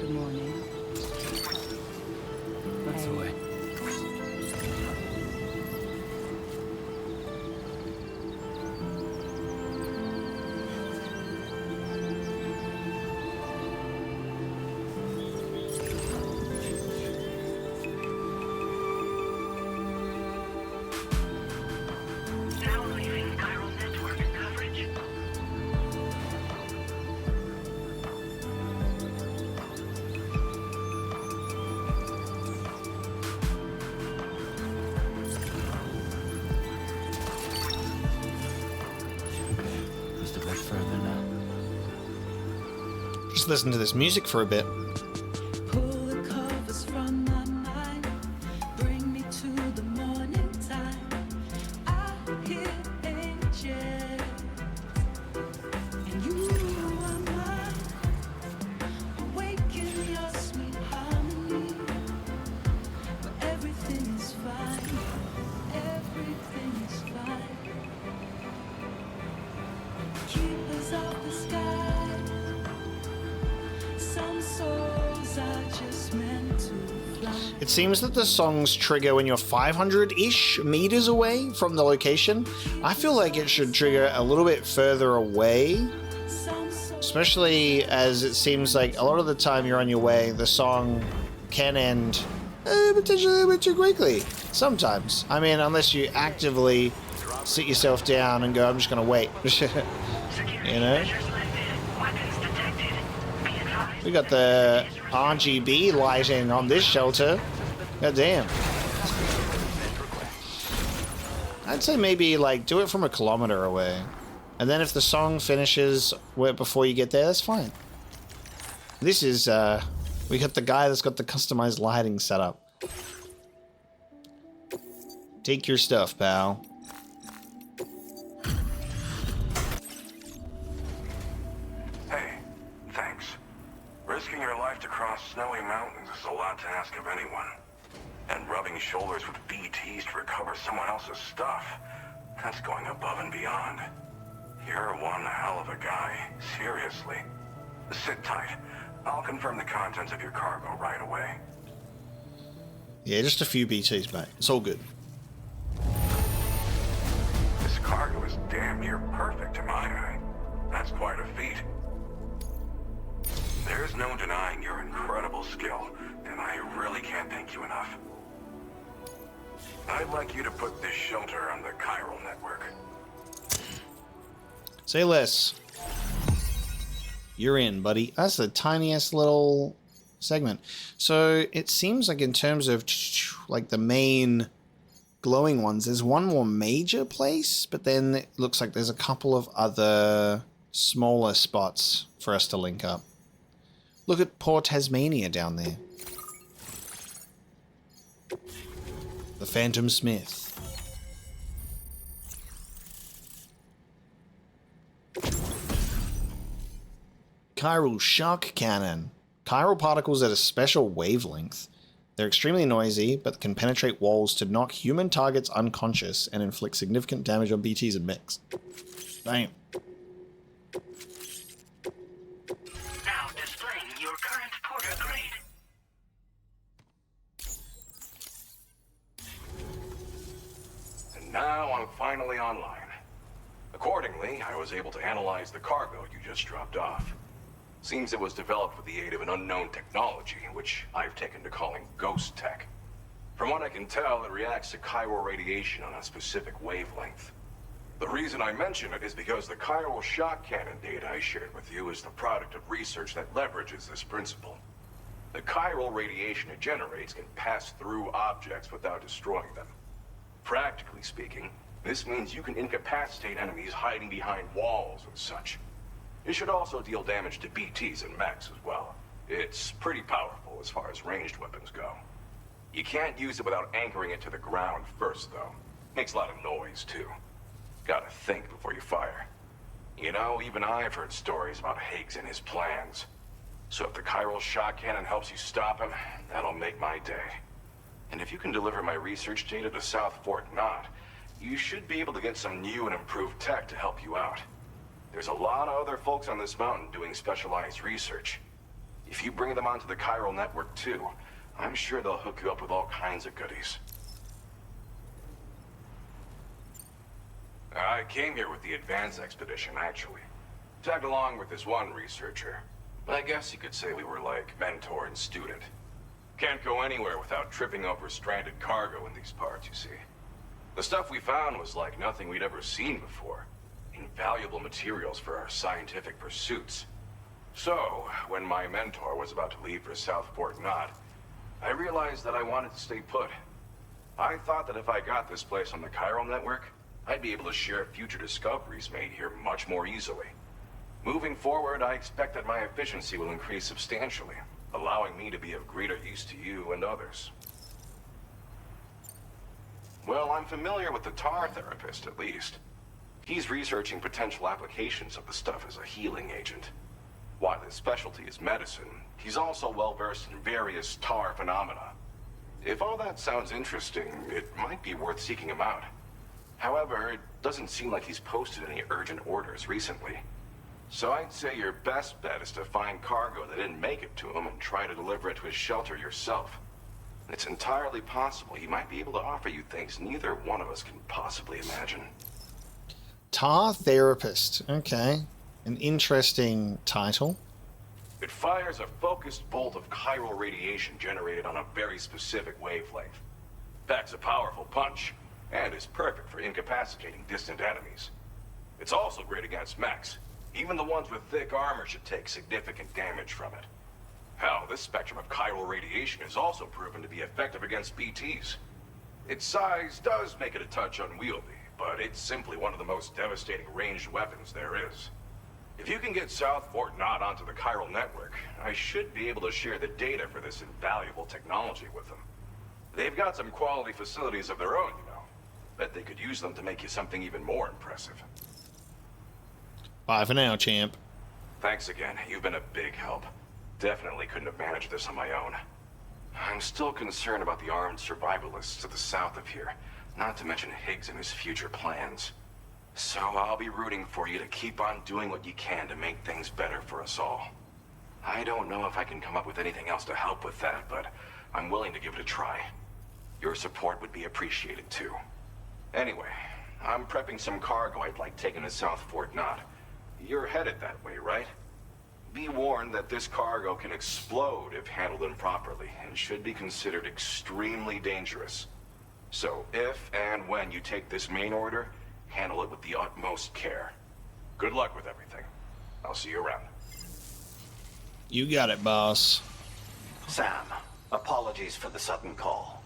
Good morning. That's the way. Just listen to this music for a bit. Pull the covers from my mind. Bring me to the morning time. I hear angels. And you are mine. Awaken your sweet harmony. But everything is fine. Everything is fine. Keepers of the sky. Some souls are just meant to fly. It seems that the songs trigger when you're 500-ish meters away from the location. I feel like it should trigger a little bit further away, especially as it seems like a lot of the time you're on your way, the song can end potentially a little bit too quickly. Sometimes. I mean, unless you actively sit yourself down and go, I'm just going to wait. You know? We got the RGB lighting on this shelter. God damn. I'd say maybe like do it from a kilometer away. And then if the song finishes before you get there, that's fine. This is, we got the guy that's got the customized lighting set up. Take your stuff, pal. Hey, thanks. Risking your life to cross snowy mountains is a lot to ask of anyone. And rubbing shoulders with BTs to recover someone else's stuff, that's going above and beyond. You're one hell of a guy, seriously. Sit tight. I'll confirm the contents of your cargo right away. Yeah, just a few BTs, mate. It's all good. This cargo is damn near perfect to my eye. That's quite a feat. There's no denying your incredible skill, and I really can't thank you enough. I'd like you to put this shelter on the Chiral network. Say less. You're in, buddy. That's the tiniest little segment. So it seems like in terms of like the main glowing ones, there's one more major place, but then it looks like there's a couple of other smaller spots for us to link up. Look at poor Tasmania down there. The Phantom Smith. Chiral shock cannon. Chiral particles at a special wavelength. They're extremely noisy, but can penetrate walls to knock human targets unconscious and inflict significant damage on BTs and mechs. Damn. Now displaying your current Porter grade. And now I'm finally online. Accordingly, I was able to analyze the cargo you just dropped off. Seems it was developed with the aid of an unknown technology, which I've taken to calling ghost tech. From what I can tell, it reacts to chiral radiation on a specific wavelength. The reason I mention it is because the chiral shock cannon data I shared with you is the product of research that leverages this principle. The chiral radiation it generates can pass through objects without destroying them. Practically speaking, this means you can incapacitate enemies hiding behind walls and such. It should also deal damage to BTs and mechs as well. It's pretty powerful as far as ranged weapons go. You can't use it without anchoring it to the ground first, though. Makes a lot of noise, too. Gotta think before you fire. You know, even I've heard stories about Higgs and his plans. So if the chiral shock cannon helps you stop him, that'll make my day. And if you can deliver my research data to South Fort Knot, you should be able to get some new and improved tech to help you out. There's a lot of other folks on this mountain doing specialized research. If you bring them onto the Chiral network too, I'm sure they'll hook you up with all kinds of goodies. I came here with the advance expedition, actually. Tagged along with this one researcher. But I guess you could say we were like mentor and student. Can't go anywhere without tripping over stranded cargo in these parts, you see. The stuff we found was like nothing we'd ever seen before. Invaluable materials for our scientific pursuits. So, when my mentor was about to leave for South Fort Knot, I realized that I wanted to stay put. I thought that if I got this place on the Chiral network, I'd be able to share future discoveries made here much more easily. Moving forward, I expect that my efficiency will increase substantially, allowing me to be of greater use to you and others. Well, I'm familiar with the tar therapist, at least. He's researching potential applications of the stuff as a healing agent. While his specialty is medicine, he's also well-versed in various tar phenomena. If all that sounds interesting, it might be worth seeking him out. However, it doesn't seem like he's posted any urgent orders recently. So I'd say your best bet is to find cargo that didn't make it to him and try to deliver it to his shelter yourself. It's entirely possible he might be able to offer you things neither one of us can possibly imagine. Tar therapist. Okay. An interesting title. It fires a focused bolt of chiral radiation generated on a very specific wavelength. Packs a powerful punch, and is perfect for incapacitating distant enemies. It's also great against mechs. Even the ones with thick armor should take significant damage from it. Hell, this spectrum of chiral radiation is also proven to be effective against BTs. Its size does make it a touch unwieldy, but it's simply one of the most devastating ranged weapons there is. If you can get South Fort Knot onto the chiral network, I should be able to share the data for this invaluable technology with them. They've got some quality facilities of their own, you know. Bet they could use them to make you something even more impressive. Bye for now, champ. Thanks again. You've been a big help. Definitely couldn't have managed this on my own. I'm still concerned about the armed survivalists to the south of here, not to mention Higgs and his future plans. So I'll be rooting for you to keep on doing what you can to make things better for us all. I don't know if I can come up with anything else to help with that, but I'm willing to give it a try. Your support would be appreciated too. Anyway, I'm prepping some cargo I'd like taken to South Fort Knot. You're headed that way, right? Be warned that this cargo can explode if handled improperly, and should be considered extremely dangerous. So if and when you take this main order, handle it with the utmost care. Good luck with everything. I'll see you around. You got it, boss. Sam, apologies for the sudden call.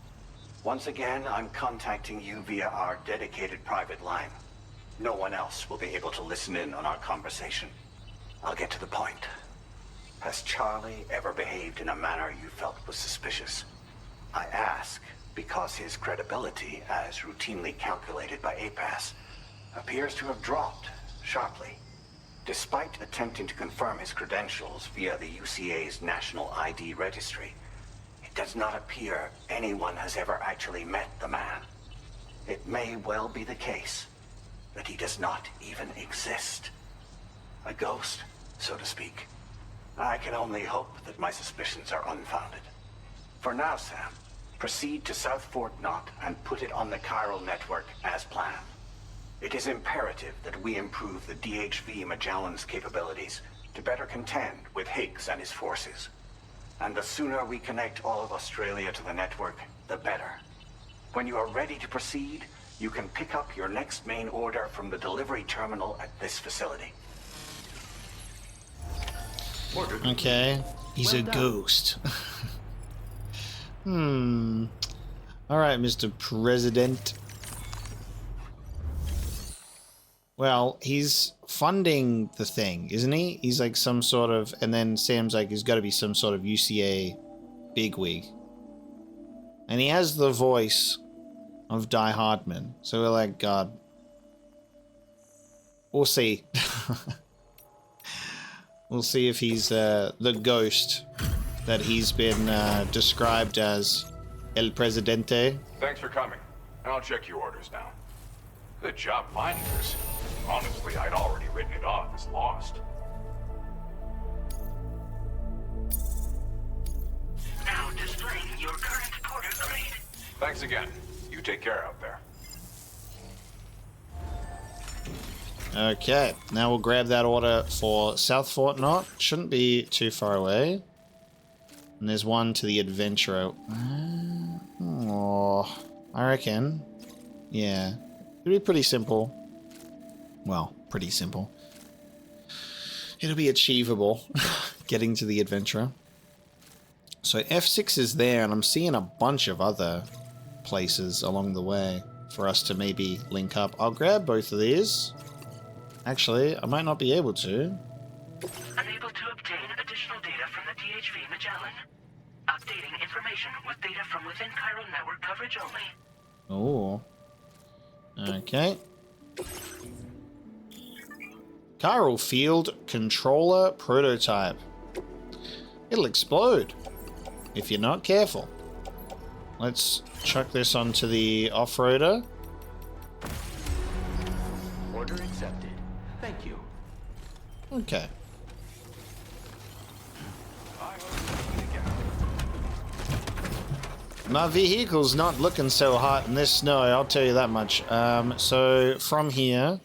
Once again, I'm contacting you via our dedicated private line. No one else will be able to listen in on our conversation. I'll get to the point. Has Charlie ever behaved in a manner you felt was suspicious? I ask because his credibility, as routinely calculated by APAS, appears to have dropped sharply. Despite attempting to confirm his credentials via the UCA's National ID Registry, it does not appear anyone has ever actually met the man. It may well be the case that he does not even exist. A ghost, so to speak. I can only hope that my suspicions are unfounded. For now, Sam, proceed to South Fort Knot and put it on the chiral network as planned. It is imperative that we improve the DHV Magellan's capabilities to better contend with Higgs and his forces. And the sooner we connect all of Australia to the network, the better. When you are ready to proceed, you can pick up your next main order from the delivery terminal at this facility. Okay, he's a ghost. Alright, Mr. President. Well, he's funding the thing, isn't he? He's like some sort of... And then Sam's like, he's got to be some sort of UCA bigwig. And he has the voice of Die Hardman. So we're like, God. We'll see. We'll see if he's the ghost that he's been described as El Presidente. Thanks for coming. I'll check your orders now. Good job finding this. Honestly, I'd already written it off as lost. Now displaying your current porter grade. Thanks again. You take care out there. Okay, now we'll grab that order for South Fort Knot. Shouldn't be too far away. And there's one to the Adventurer. Oh, I reckon. Yeah, it'll be pretty simple. Well, pretty simple. It'll be achievable getting to the Adventurer. So F6 is there, and I'm seeing a bunch of other places along the way for us to maybe link up. I'll grab both of these. Actually, I might not be able to. Unable to obtain additional data from the DHV Magellan. Updating information with data from within chiral network coverage only. Oh. Okay. Chiral field controller prototype. It'll explode if you're not careful. Let's chuck this onto the off-roader. Order accepted. Thank you. Okay. My vehicle's not looking so hot in this snow, I'll tell you that much. So from here,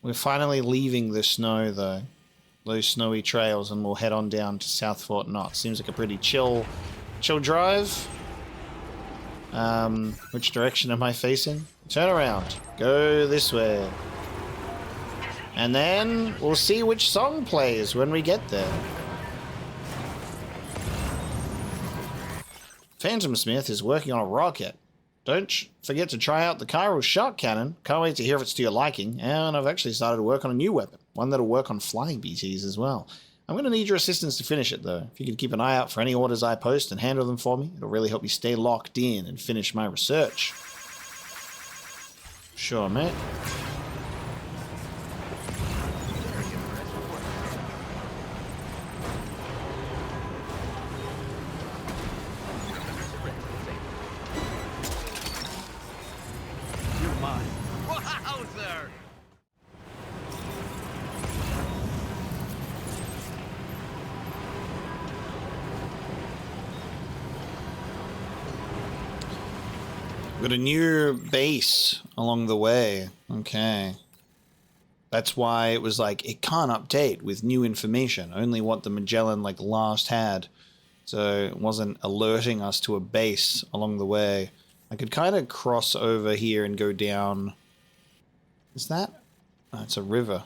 we're finally leaving the snow though. Those snowy trails, and we'll head on down to South Fort Knox. Seems like a pretty chill drive. Which direction am I facing? Turn around. Go this way. And then we'll see which song plays when we get there. Phantom Smith is working on a rocket. Don't forget to try out the Chiral shot cannon. Can't wait to hear if it's to your liking. And I've actually started to work on a new weapon. One that'll work on flying BTs as well. I'm going to need your assistance to finish it though. If you could keep an eye out for any orders I post and handle them for me, it'll really help me stay locked in and finish my research. Sure, mate. You're mine. Wowzer! Got a new base along the way. Okay. That's why it was like, it can't update with new information. Only what the Magellan like last had. So it wasn't alerting us to a base along the way. I could kind of cross over here and go down. Is that? Oh, it's a river.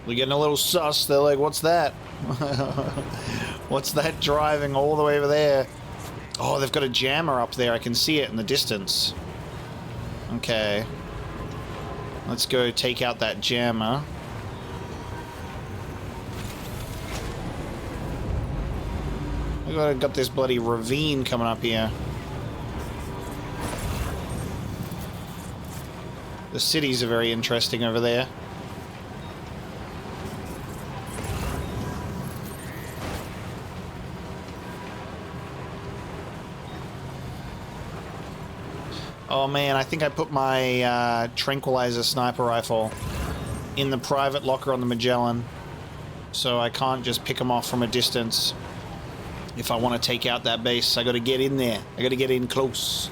We're getting a little sus. They're like, what's that? What's that driving all the way over there? Oh, they've got a jammer up there. I can see it in the distance. Okay. Let's go take out that jammer. We've got this bloody ravine coming up here. The cities are very interesting over there. Oh man, I think I put my tranquilizer sniper rifle in the private locker on the Magellan, so I can't just pick them off from a distance. If I want to take out that base, I got to get in there. I got to get in close.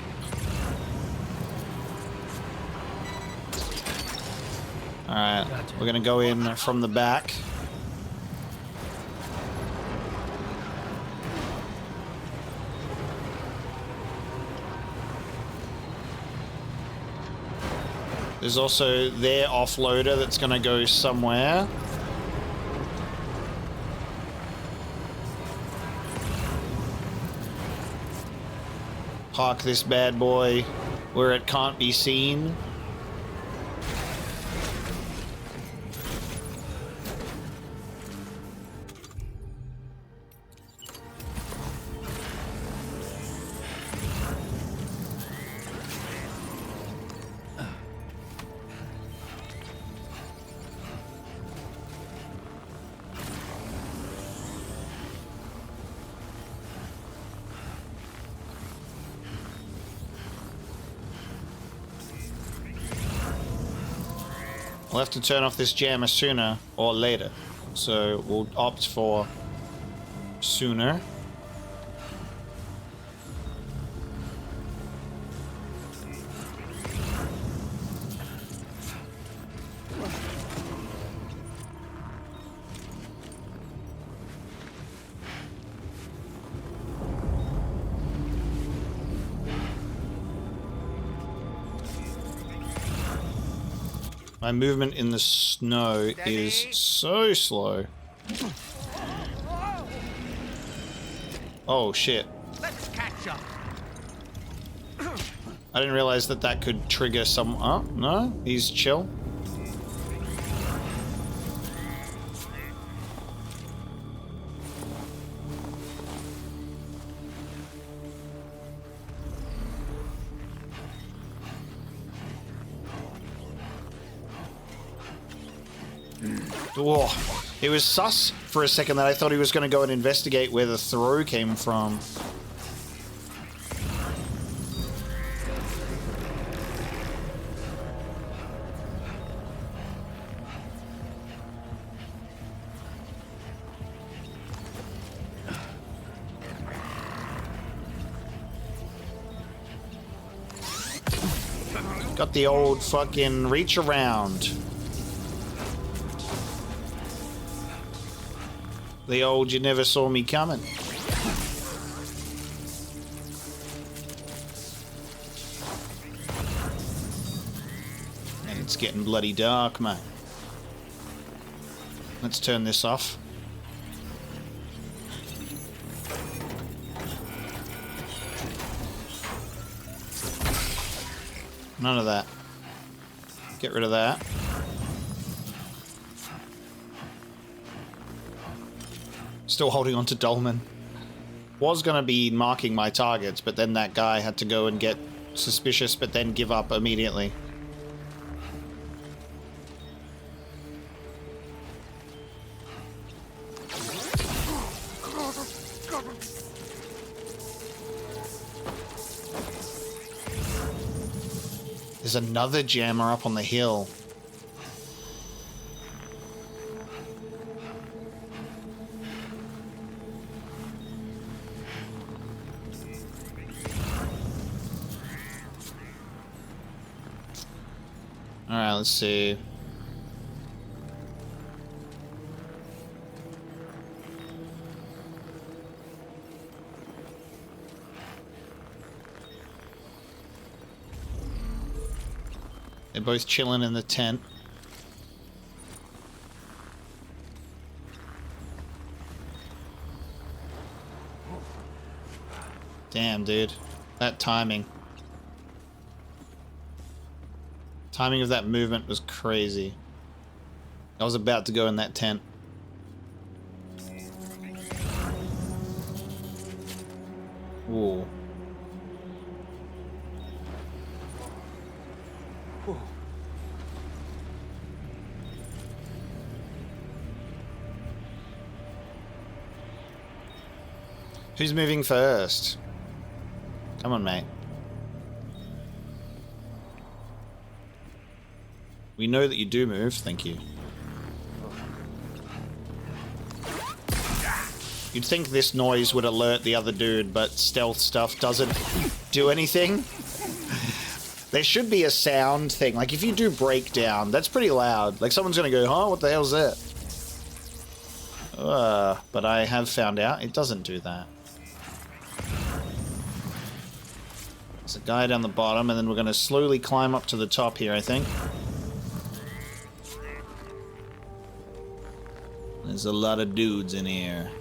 All right, we're gonna go in from the back. There's also their offloader that's going to go somewhere. Park this bad boy where it can't be seen. We'll have to turn off this jammer sooner or later. So we'll opt for sooner. My movement in the snow is so slow. Oh shit. Let's catch up. I didn't realize that that could trigger some... Oh, no? He's chill. Whoa. It was sus for a second that I thought he was going to go and investigate where the throw came from. Got the old fucking reach around. The old you never saw me coming. And it's getting bloody dark, mate. Let's turn this off. None of that. Get rid of that. Still holding on to Dolman. Was going to be marking my targets, but then that guy had to go and get suspicious, but then give up immediately. There's another jammer up on the hill. Alright, let's see. They're both chilling in the tent. Damn, dude. That timing. Timing of that movement was crazy. I was about to go in that tent. Ooh. Who's moving first? Come on, mate. We know that you do move, thank you. You'd think this noise would alert the other dude, but stealth stuff doesn't do anything. There should be a sound thing, like if you do breakdown, that's pretty loud. Like someone's gonna go, huh, what the hell's that? But I have found out it doesn't do that. There's a guy down the bottom, and then we're gonna slowly climb up to the top here, I think. There's a lot of dudes in here.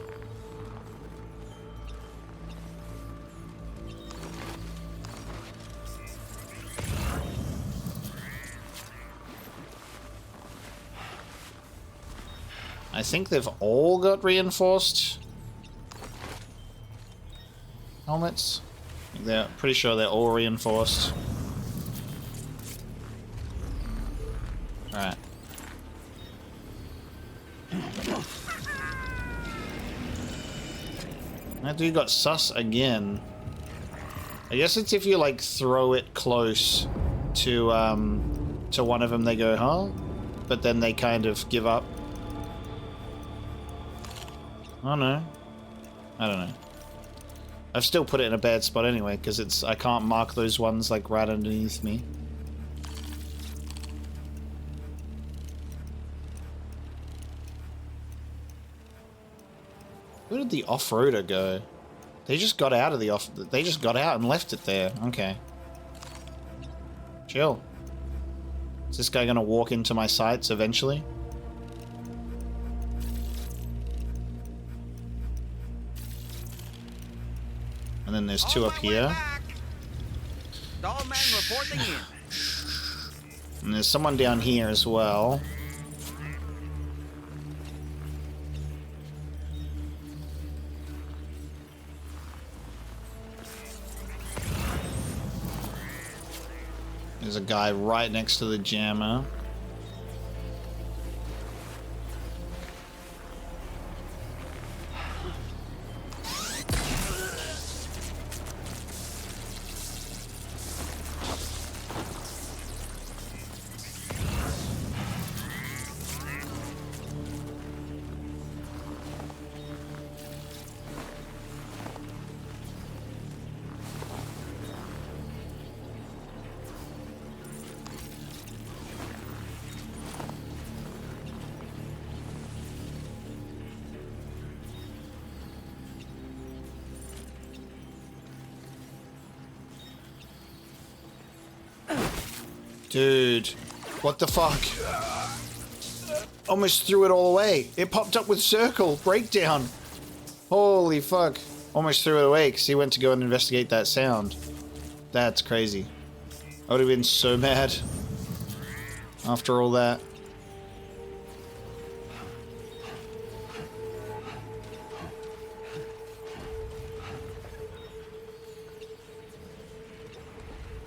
I think they've all got reinforced helmets. They're pretty sure they're all reinforced. Alright. That dude got sus again. I guess it's if you like throw it close to one of them, they go, huh? But then they kind of give up. Oh no. I don't know. I've still put it in a bad spot anyway, because it's I can't mark those ones like right underneath me. Where did the off-roader go? They just got out of the off... They just got out and left it there. Okay. Chill. Is this guy gonna walk into my sights eventually? And then there's two up here. Dollman reporting in. And there's someone down here as well. There's a guy right next to the jammer. Dude, what the fuck? Almost threw it all away. It popped up with circle, breakdown. Holy fuck. Almost threw it away because he went to go and investigate that sound. That's crazy. I would have been so mad after all that.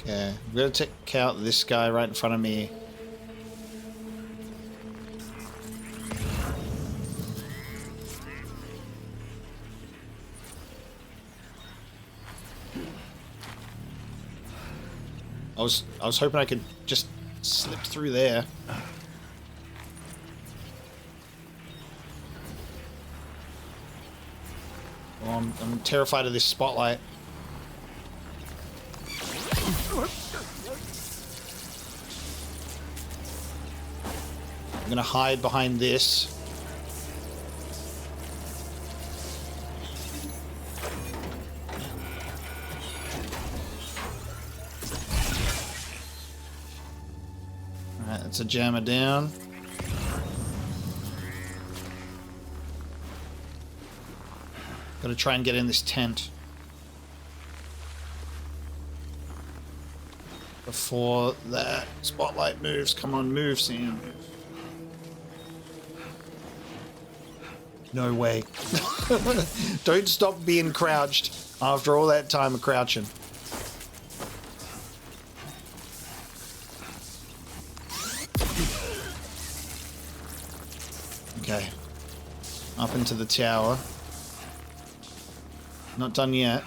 Okay, I'm gonna take out this guy right in front of me. I was hoping I could just slip through there. Oh, I'm terrified of this spotlight. I'm gonna hide behind this. Alright, that's a jammer down. Gotta try and get in this tent before that spotlight moves. Come on, move, Sam. No way. Don't stop being crouched after all that time of crouching. Okay. Up into the tower. Not done yet.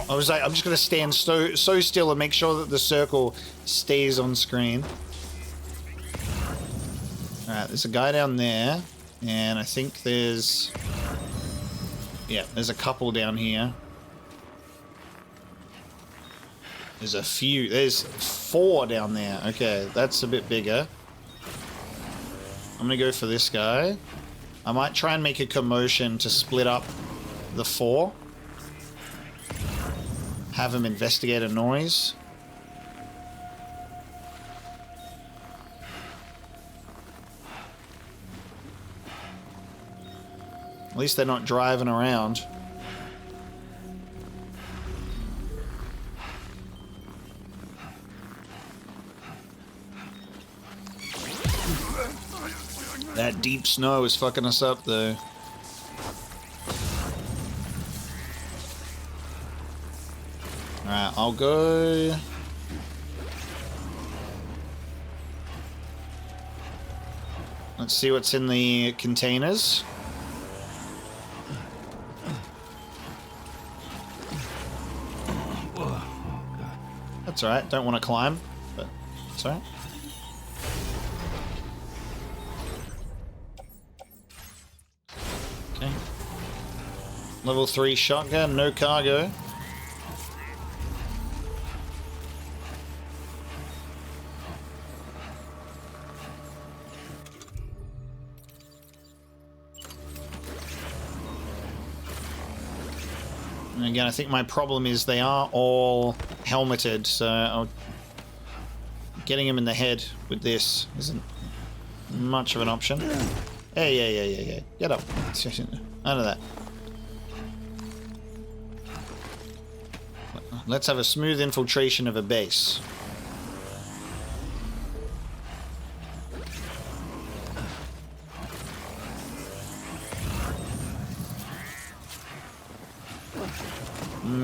I was like, I'm just gonna stand so still and make sure that the circle stays on screen. Alright, there's a guy down there, and I think there's... yeah, there's a couple down here. There's a few, there's 4 down there. Okay, that's a bit bigger. I'm gonna go for this guy. I might try and make a commotion to split up the 4. Have him investigate a noise. At least they're not driving around. That deep snow is fucking us up though. Alright, I'll go... let's see what's in the containers. That's alright, don't want to climb, but it's alright. Okay. Level 3 shotgun, no cargo. And again, I think my problem is they are all helmeted, so getting him in the head with this isn't much of an option. Hey. Get up. None of that. Let's have a smooth infiltration of a base.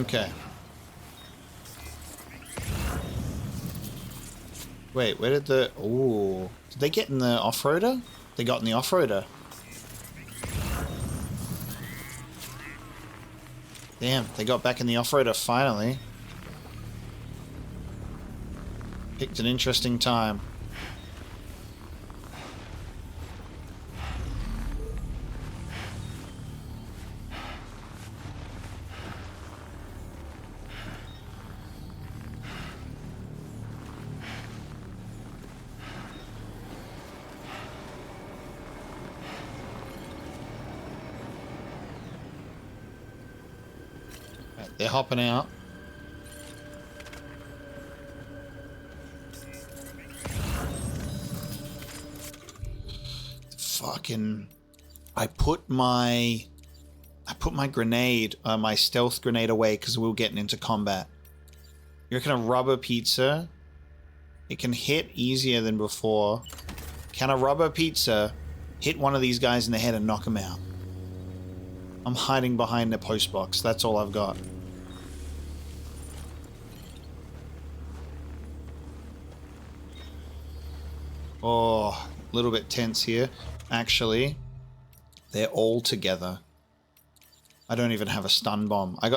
Okay. Wait, where did the... Ooh. Did they get in the off-roader? They got in the off-roader. Damn, they got back in the off-roader finally. Picked an interesting time. They're hopping out. Fucking... I put my grenade, my stealth grenade away because we were getting into combat. You reckon a rubber pizza? It can hit easier than before. Can a rubber pizza hit one of these guys in the head and knock him out? I'm hiding behind the post box. That's all I've got. Oh, a little bit tense here. Actually, they're all together. I don't even have a stun bomb. I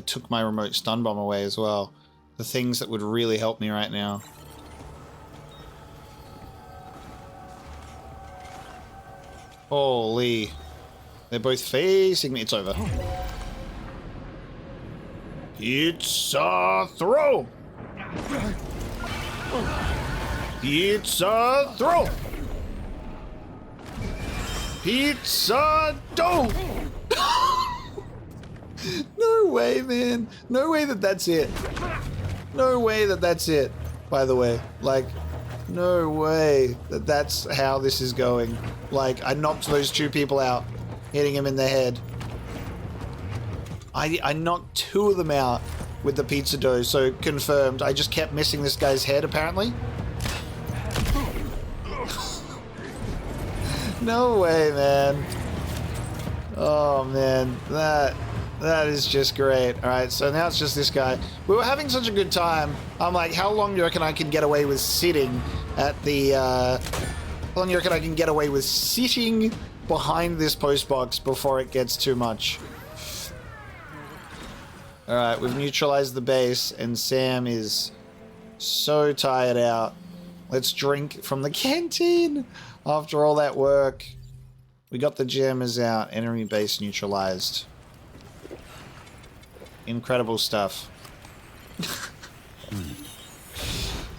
took my remote stun bomb away as well. The things that would really help me right now. Holy. They're both facing me. It's over. Pizza throw! Pizza throw! Pizza dough! No way, man. No way that that's it. No way that that's it, by the way. Like, no way that that's how this is going. Like, I knocked those two people out, hitting him in the head. I knocked two of them out with the pizza dough, so confirmed. I just kept missing this guy's head, apparently. No way, man. Oh, man. That is just great. Alright, so now it's just this guy. We were having such a good time. I'm like, how long do you reckon I can get away with sitting at the... how long do you reckon I can get away with sitting behind this post box before it gets too much? Alright, we've neutralized the base, and Sam is so tired out. Let's drink from the canteen after all that work. We got the jammers out. Enemy base neutralized. Incredible stuff.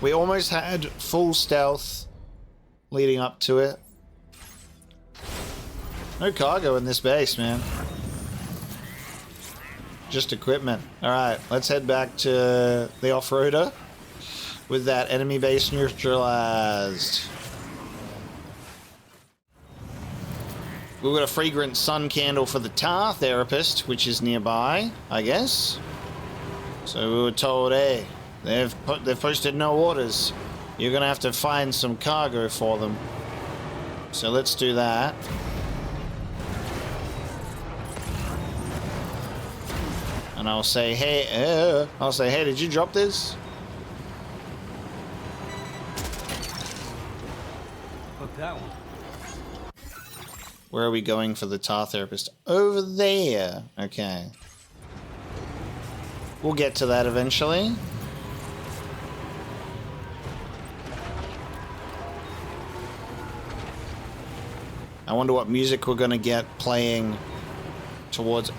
We almost had full stealth leading up to it. No cargo in this base, man. Just equipment. Alright, let's head back to the off-roader with that enemy base neutralized. We've got a fragrant sun candle for the tar therapist, which is nearby, I guess. So we were told, hey, they've posted no orders. You're gonna have to find some cargo for them. So let's do that. And I'll say, hey, did you drop this? Look, that one. Where are we going for the tar therapist? Over there. Okay. We'll get to that eventually. I wonder what music we're gonna get playing towards...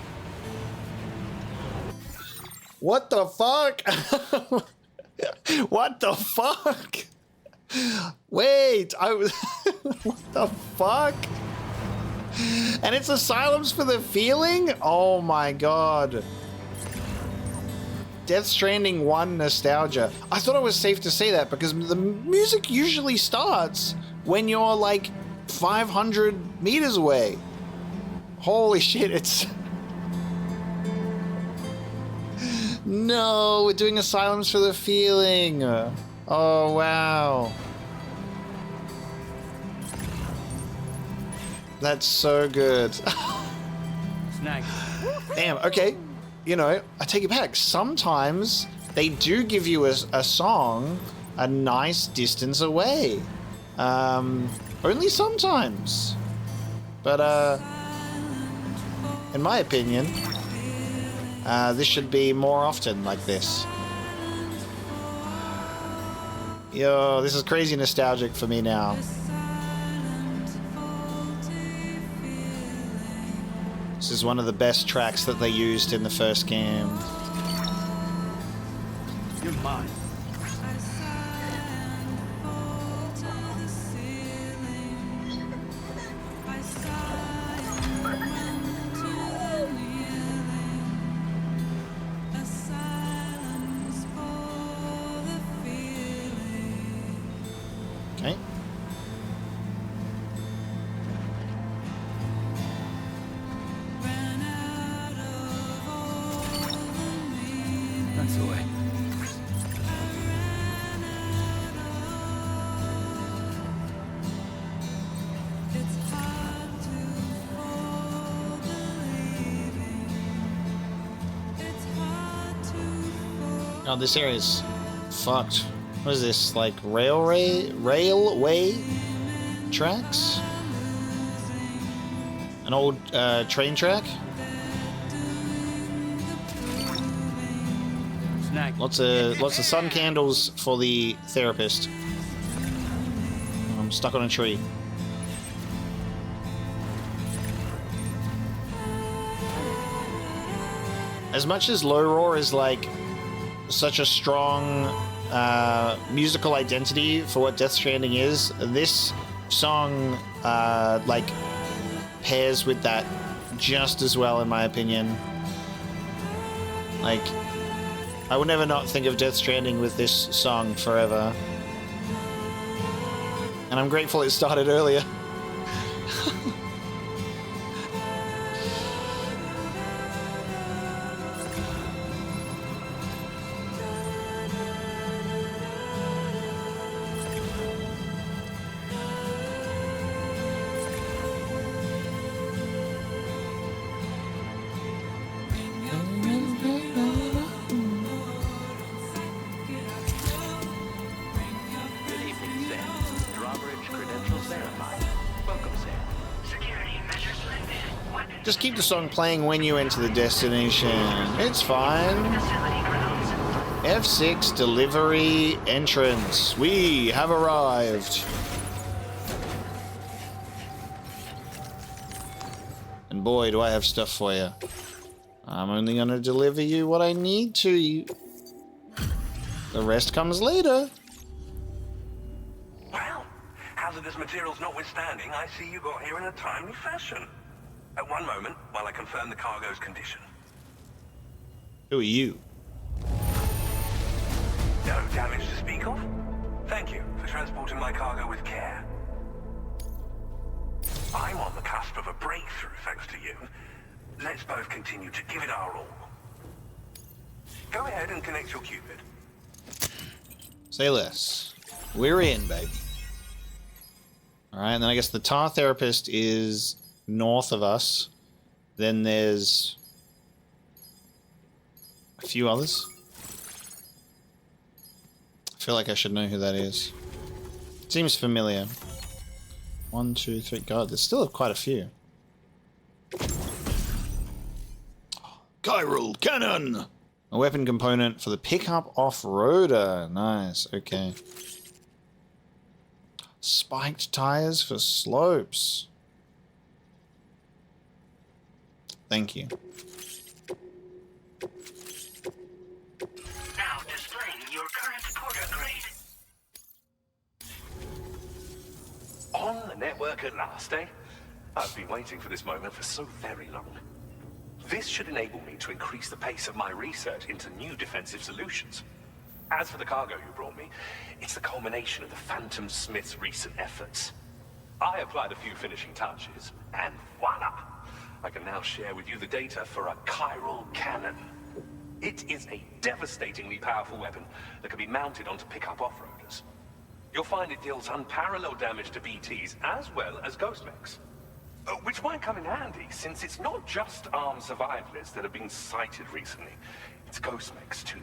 What the fuck? What the fuck? Wait, I was... What the fuck? And it's Asylums for the Feeling? Oh my god. Death Stranding 1 nostalgia. I thought it was safe to say that because the music usually starts when you're like 500 meters away. Holy shit, it's... No, we're doing Asylums for the Feeling. Oh, wow. That's so good. Snag. Damn, okay. You know, I take it back. Sometimes they do give you a song a nice distance away. Only sometimes. But, in my opinion, this should be more often like this. Yo, this is crazy nostalgic for me now. This is one of the best tracks that they used in the first game. You're mine. Okay. That's the way. Oh, this area is fucked. What is this, like railway tracks? An old train track? Snag. Lots of sun candles for the therapist. I'm stuck on a tree. As much as Low Roar is like such a strong musical identity for what Death Stranding is, this song like pairs with that just as well, in my opinion. Like, I would never not think of Death Stranding with this song forever. And I'm grateful it started earlier. Just keep the song playing when you enter the destination. It's fine. F6 delivery entrance. We have arrived. And boy, do I have stuff for you. I'm only gonna deliver you what I need to you. The rest comes later. Well, hazardous materials notwithstanding, I see you got here in a timely fashion. At one moment, while I confirm the cargo's condition. Who are you? No damage to speak of? Thank you for transporting my cargo with care. I'm on the cusp of a breakthrough, thanks to you. Let's both continue to give it our all. Go ahead and connect your Cupid. Say less. We're in, baby. Alright, and then I guess the tar therapist is north of us. Then there's a few others. I feel like I should know who that is. Seems familiar. 1, 2, 3. God, there's still quite a few. Chiral cannon! A weapon component for the pickup off-roader. Nice, okay. Spiked tires for slopes. Thank you. Now displaying your current porter grade. On the network at last, eh? I've been waiting for this moment for so very long. This should enable me to increase the pace of my research into new defensive solutions. As for the cargo you brought me, it's the culmination of the Phantom Smith's recent efforts. I applied a few finishing touches, and voila! I can now share with you the data for a chiral cannon. It is a devastatingly powerful weapon that can be mounted onto pickup off-roaders. You'll find it deals unparalleled damage to BTs as well as ghost mechs. Which might come in handy, since it's not just armed survivalists that have been sighted recently. It's ghost mechs too.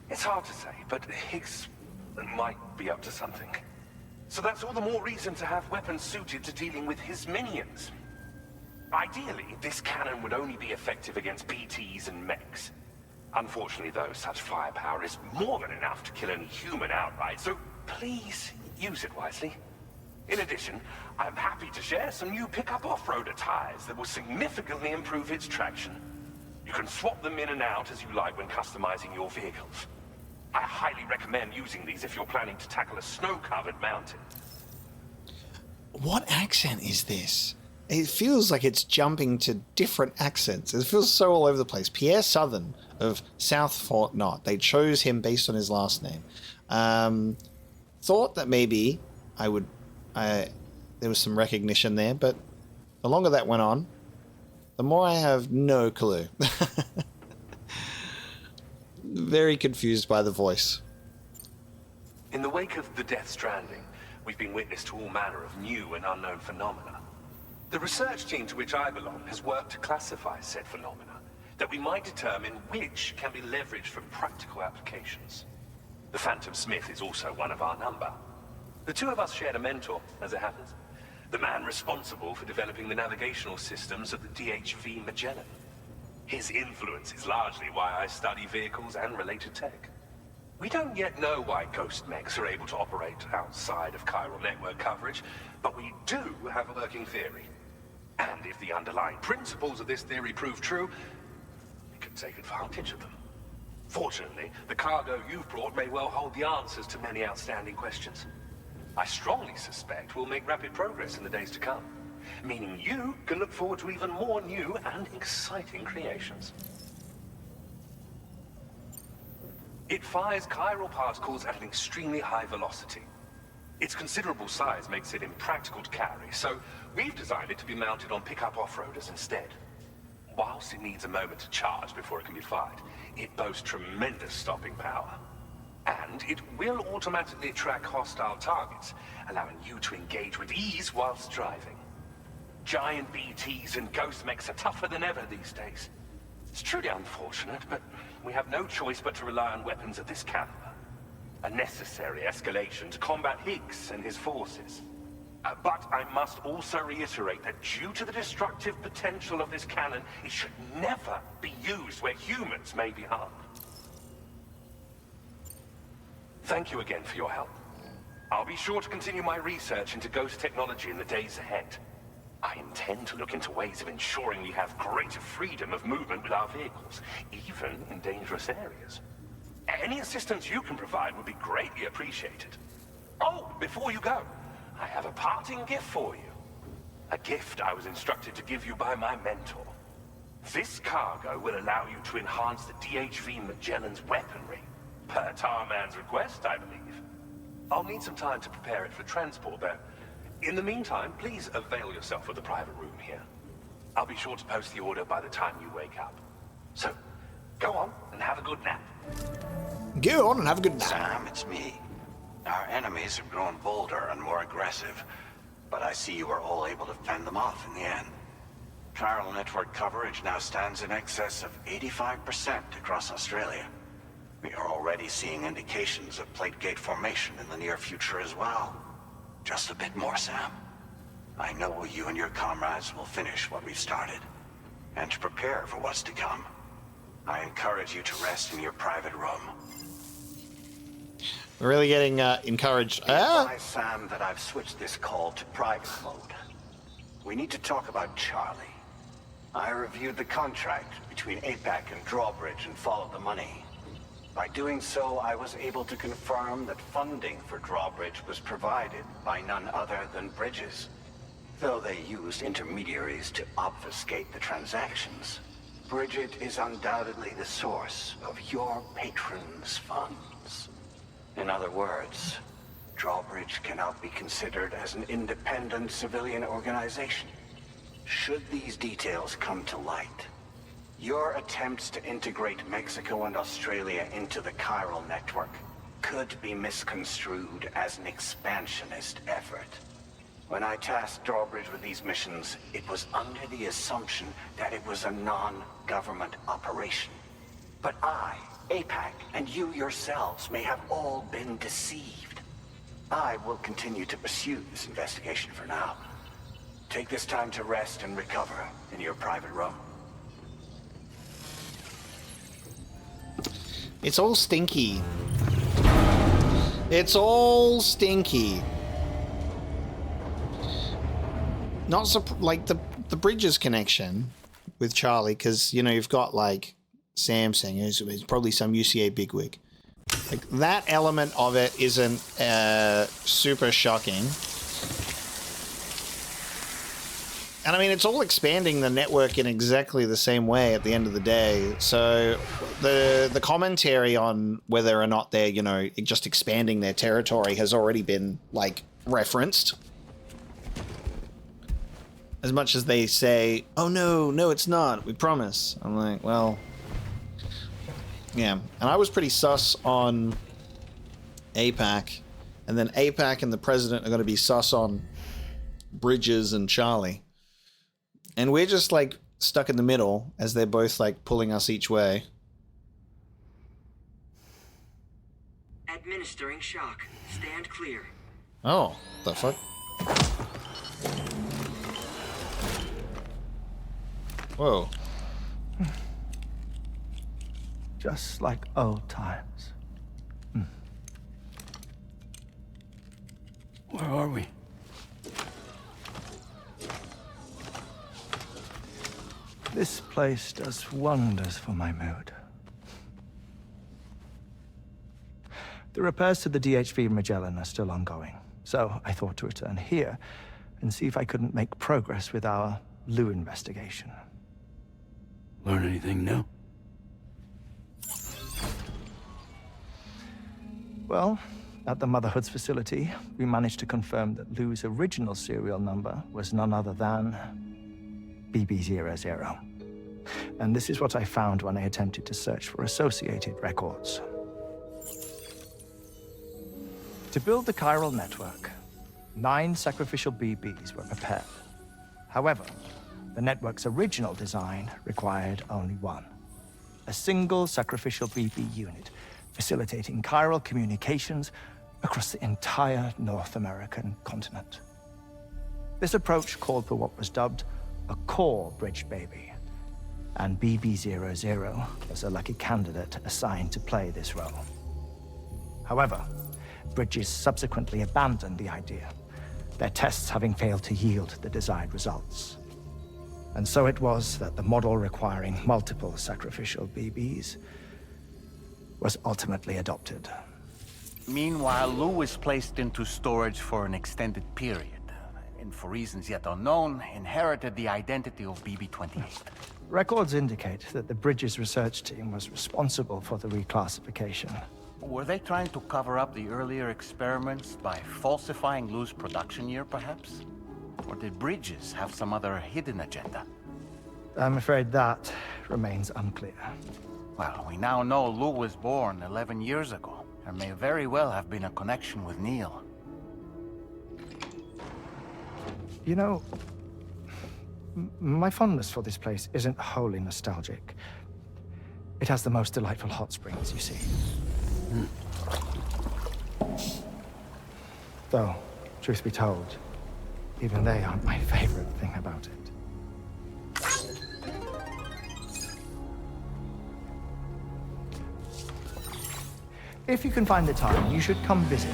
It's hard to say, but Higgs might be up to something. So that's all the more reason to have weapons suited to dealing with his minions. Ideally, this cannon would only be effective against BTs and mechs. Unfortunately, though, such firepower is more than enough to kill any human outright, so please use it wisely. In addition, I'm happy to share some new pickup off-roader tires that will significantly improve its traction. You can swap them in and out as you like when customizing your vehicles. I highly recommend using these if you're planning to tackle a snow-covered mountain. What accent is this? It feels like it's jumping to different accents. It feels so all over the place. Pierre Southern of South Fort Knott. They chose him based on his last name. Thought that maybe there was some recognition there, but the longer that went on, the more I have no clue. Very confused by the voice. In the wake of the Death Stranding, we've been witness to all manner of new and unknown phenomena. The research team to which I belong has worked to classify said phenomena, that we might determine which can be leveraged for practical applications. The Phantom Smith is also one of our number. The two of us shared a mentor, as it happens. The man responsible for developing the navigational systems of the DHV Magellan. His influence is largely why I study vehicles and related tech. We don't yet know why ghost mechs are able to operate outside of chiral network coverage, but we do have a working theory. And if the underlying principles of this theory prove true, we can take advantage of them. Fortunately, the cargo you've brought may well hold the answers to many outstanding questions. I strongly suspect we'll make rapid progress in the days to come, meaning you can look forward to even more new and exciting creations. It fires chiral particles at an extremely high velocity. Its considerable size makes it impractical to carry, so we've designed it to be mounted on pickup off-roaders instead. Whilst it needs a moment to charge before it can be fired, it boasts tremendous stopping power. And it will automatically track hostile targets, allowing you to engage with ease whilst driving. Giant BTs and ghost mechs are tougher than ever these days. It's truly unfortunate, but we have no choice but to rely on weapons of this caliber. A necessary escalation to combat Higgs and his forces. But I must also reiterate that due to the destructive potential of this cannon, it should never be used where humans may be harmed. Thank you again for your help. I'll be sure to continue my research into ghost technology in the days ahead. I intend to look into ways of ensuring we have greater freedom of movement with our vehicles, even in dangerous areas. Any assistance you can provide would be greatly appreciated. Oh, before you go, I have a parting gift for you. A gift I was instructed to give you by my mentor. This cargo will allow you to enhance the DHV Magellan's weaponry, per Tarman's request, I believe. I'll need some time to prepare it for transport, though. In the meantime, please avail yourself of the private room here. I'll be sure to post the order by the time you wake up. So, go on and have a good nap. Go on and have a good nap. Sam, it's me. Our enemies have grown bolder and more aggressive, but I see you were all able to fend them off in the end. Chiral network coverage now stands in excess of 85% across Australia. We are already seeing indications of plate gate formation in the near future as well. Just a bit more, Sam. I know you and your comrades will finish what we've started, and to prepare for what's to come. I encourage you to rest in your private room. We're really getting encouraged. Advise Sam that I've switched this call to private mode. We need to talk about Charlie. I reviewed the contract between APAC and Drawbridge and followed the money. By doing so, I was able to confirm that funding for Drawbridge was provided by none other than Bridges, though they used intermediaries to obfuscate the transactions. Bridget is undoubtedly the source of your patron's funds. In other words, Drawbridge cannot be considered as an independent civilian organization. Should these details come to light, your attempts to integrate Mexico and Australia into the Chiral network could be misconstrued as an expansionist effort. When I tasked Drawbridge with these missions, it was under the assumption that it was a non-government operation. But I, APAC, and you yourselves may have all been deceived. I will continue to pursue this investigation for now. Take this time to rest and recover in your private room. It's all stinky. It's all stinky. Not like the Bridges connection with Charlie, because you know you've got like Sam saying who's probably some UCA bigwig. Like that element of it isn't super shocking. And I mean, it's all expanding the network in exactly the same way at the end of the day. So the commentary on whether or not they're, you know, just expanding their territory has already been like referenced. As much as they say, oh no, it's not, we promise. I'm like, well, yeah. And I was pretty sus on APAC. And then APAC and the president are going to be sus on Bridges and Charlie. And we're just like stuck in the middle as they're both like pulling us each way. Administering shock. Stand clear. Oh, the fuck? Whoa. Just like old times. Where are we? This place does wonders for my mood. The repairs to the DHV Magellan are still ongoing, so I thought to return here and see if I couldn't make progress with our Lou investigation. Learn anything new? Well, at the Motherhood's facility, we managed to confirm that Lou's original serial number was none other than BB00. And this is what I found when I attempted to search for associated records. To build the chiral network, 9 sacrificial BBs were prepared. However, the network's original design required only 1. A single sacrificial BB unit, facilitating chiral communications across the entire North American continent. This approach called for what was dubbed a core bridge baby, and BB00 was a lucky candidate assigned to play this role. However, Bridges subsequently abandoned the idea, their tests having failed to yield the desired results. And so it was that the model requiring multiple sacrificial BBs was ultimately adopted. Meanwhile, Lou was placed into storage for an extended period, and for reasons yet unknown, inherited the identity of BB-28. Records indicate that the Bridges research team was responsible for the reclassification. Were they trying to cover up the earlier experiments by falsifying Lou's production year, perhaps? Or did Bridges have some other hidden agenda? I'm afraid that remains unclear. Well, we now know Lou was born 11 years ago. There may very well have been a connection with Neil. You know, my fondness for this place isn't wholly nostalgic. It has the most delightful hot springs, you see. Though, truth be told, even they aren't my favorite thing about it. If you can find the time, you should come visit.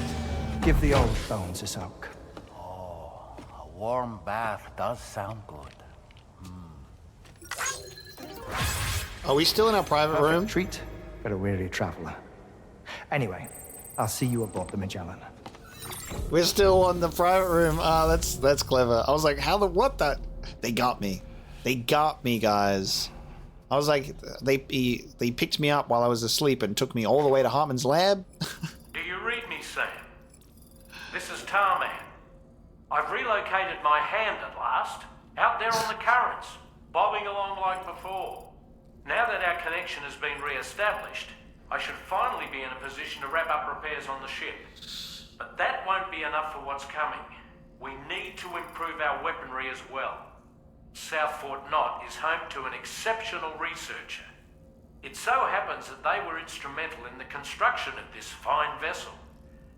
Give the old bones a soak. Oh, a warm bath does sound good. Are we still in our private room? Treat for a weary traveler. Anyway, I'll see you aboard the Magellan. We're still on the private room. Ah, that's clever. I was like, what the? They got me. They got me, guys. I was like, they picked me up while I was asleep and took me all the way to Hartman's lab. Do you read me, Sam? This is Tarman. I've relocated my hand at last, out there on the currents, bobbing along like before. Now that our connection has been re-established, I should finally be in a position to wrap up repairs on the ship. But that won't be enough for what's coming. We need to improve our weaponry as well. South Fort Knot is home to an exceptional researcher. It so happens that they were instrumental in the construction of this fine vessel,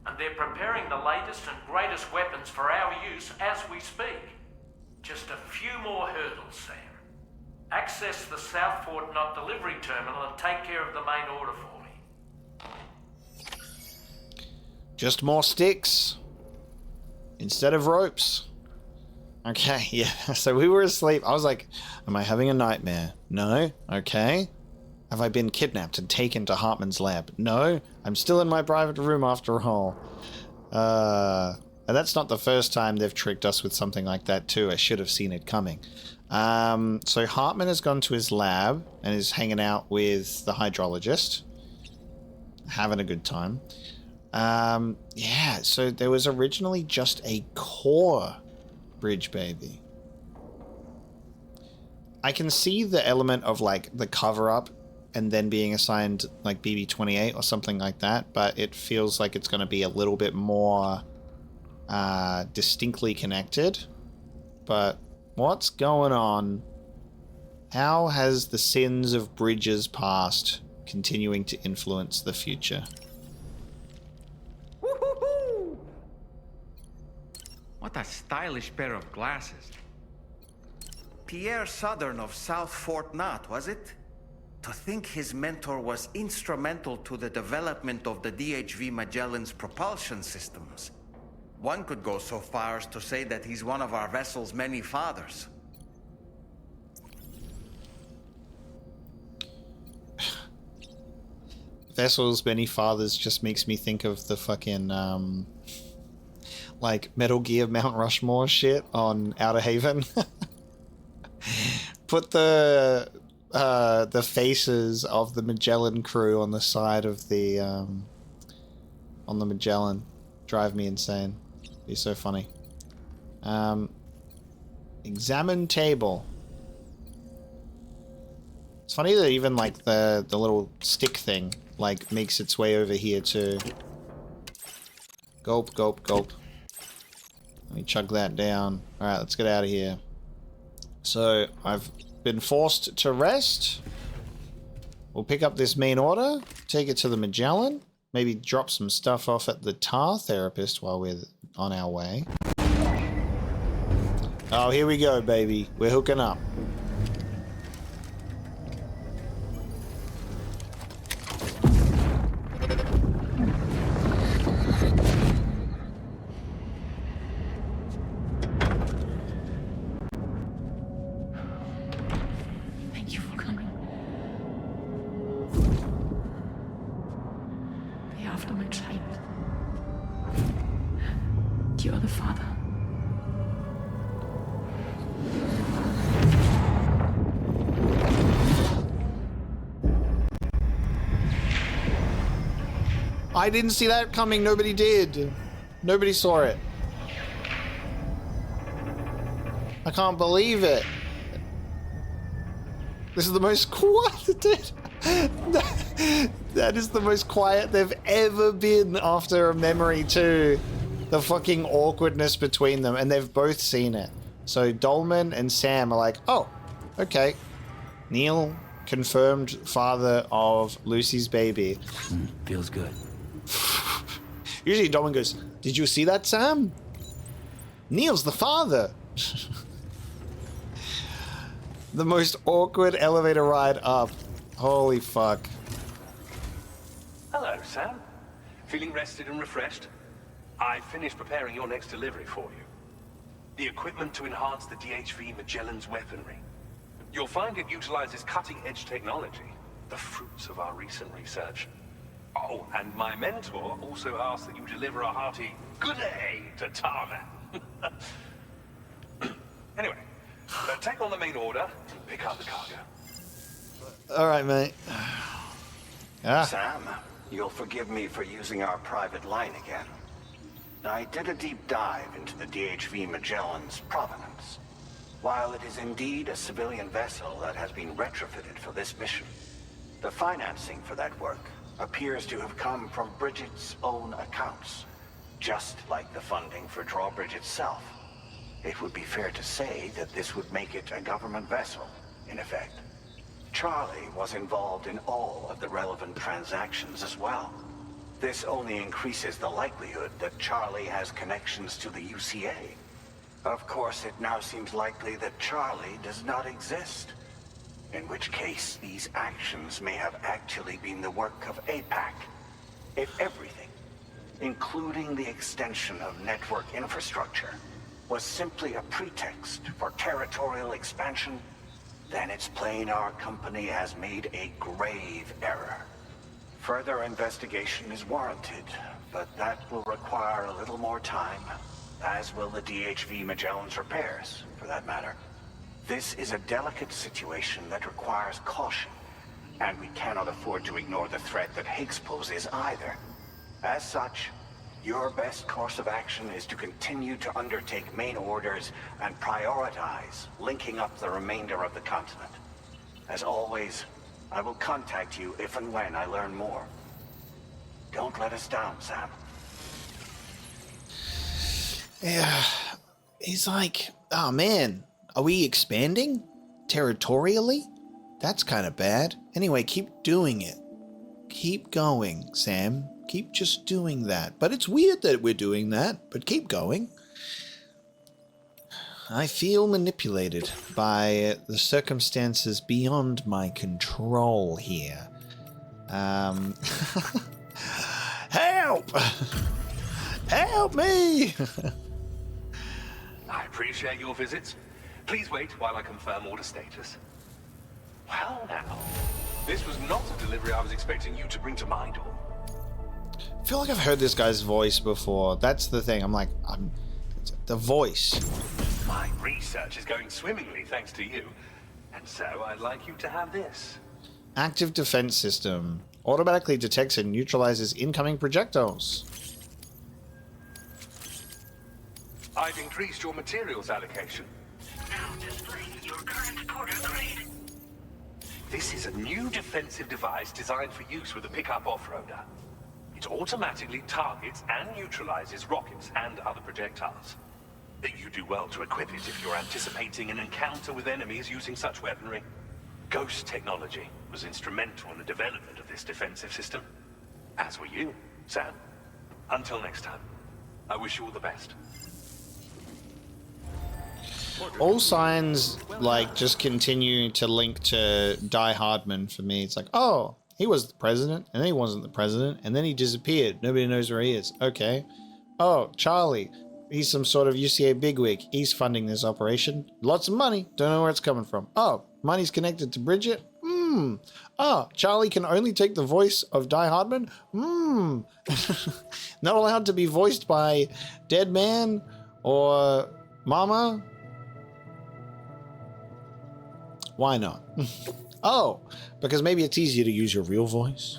and they're preparing the latest and greatest weapons for our use as we speak. Just a few more hurdles, Sam. Access the South Fort Knot delivery terminal and take care of the main order for me. Just more sticks instead of ropes. Okay, yeah, so we were asleep. I was like, am I having a nightmare? No? Okay. Have I been kidnapped and taken to Hartman's lab? No? I'm still in my private room after all. And that's not the first time they've tricked us with something like that too. I should have seen it coming. So Hartman has gone to his lab and is hanging out with the hydrologist. Having a good time. Yeah, so there was originally just a core bridge baby. I can see the element of like the cover up and then being assigned like BB-28 or something like that, but it feels like it's going to be a little bit more distinctly connected. But what's going on? How has the sins of bridges past continuing to influence the future? Woo-hoo-hoo! What a stylish pair of glasses. Pierre Southern of South Fort Knot, was it? To think his mentor was instrumental to the development of the DHV Magellan's propulsion systems. One could go so far as to say that he's one of our vessel's many fathers. Vessel's many fathers just makes me think of the fucking like Metal Gear Mount Rushmore shit on Outer Haven. Put the faces of the Magellan crew on the side of the on the Magellan. Drive me insane. Be so funny. Examine table. It's funny that even like the little stick thing like makes its way over here too. Gulp, gulp, gulp. Let me chug that down. Alright, let's get out of here. So, I've been forced to rest. We'll pick up this main order, take it to the Magellan, maybe drop some stuff off at the tar therapist while we're on our way. Oh, here we go, baby. We're hooking up. I didn't see that coming. Nobody did. Nobody saw it. I can't believe it. This is the most quiet. That is the most quiet they've ever been after a memory too. The fucking awkwardness between them, and they've both seen it. So Dolman and Sam are like, oh, okay. Neil, confirmed father of Lucy's baby. Feels good. Usually Dolman goes, did you see that, Sam? Neil's the father. The most awkward elevator ride up. Holy fuck. Hello, Sam. Feeling rested and refreshed? I finished preparing your next delivery for you. The equipment to enhance the DHV Magellan's weaponry. You'll find it utilizes cutting-edge technology, the fruits of our recent research. Oh, and my mentor also asked that you deliver a hearty good day to Tarman. Anyway, take on the main order and pick up the cargo. All right, mate. Sam, you'll forgive me for using our private line again. I did a deep dive into the DHV Magellan's provenance. While it is indeed a civilian vessel that has been retrofitted for this mission, the financing for that work appears to have come from Bridget's own accounts, just like the funding for Drawbridge itself. It would be fair to say that this would make it a government vessel, in effect. Charlie was involved in all of the relevant transactions as well. This only increases the likelihood that Charlie has connections to the UCA. Of course, it now seems likely that Charlie does not exist. In which case, these actions may have actually been the work of APAC. If everything, including the extension of network infrastructure, was simply a pretext for territorial expansion, then it's plain our company has made a grave error. Further investigation is warranted, but that will require a little more time, as will the DHV Magellan's repairs, for that matter. This is a delicate situation that requires caution, and we cannot afford to ignore the threat that Higgs poses either. As such, your best course of action is to continue to undertake main orders and prioritize linking up the remainder of the continent. As always, I will contact you if and when I learn more. Don't let us down, Sam. Yeah, he's like, oh man, are we expanding? Territorially? That's kind of bad. Anyway, keep doing it. Keep going, Sam. Keep just doing that. But it's weird that we're doing that, but keep going. I feel manipulated by the circumstances beyond my control here. Help! Help me! I appreciate your visits. Please wait while I confirm order status. Well now, this was not a delivery I was expecting you to bring to my door. I feel like I've heard this guy's voice before. That's the thing. I'm like, the voice. My research is going swimmingly thanks to you, and so I'd like you to have this. Active defense system. Automatically detects and neutralizes incoming projectiles. I've increased your materials allocation. Now displaying your current porter grade. This is a new defensive device designed for use with a pickup off-roader. It automatically targets and neutralizes rockets and other projectiles. You do well to equip it if you're anticipating an encounter with enemies using such weaponry. Ghost technology was instrumental in the development of this defensive system. As were you, Sam. Until next time, I wish you all the best. All signs, like, just continue to link to Die Hardman for me. It's like, oh, he was the president, and then he wasn't the president, and then he disappeared. Nobody knows where he is. Okay. Oh, Charlie. He's some sort of UCA bigwig. He's funding this operation. Lots of money. Don't know where it's coming from. Oh, money's connected to Bridget? Oh, Charlie can only take the voice of Die Hardman? Not allowed to be voiced by Dead Man or Mama? Why not? Oh, because maybe it's easier to use your real voice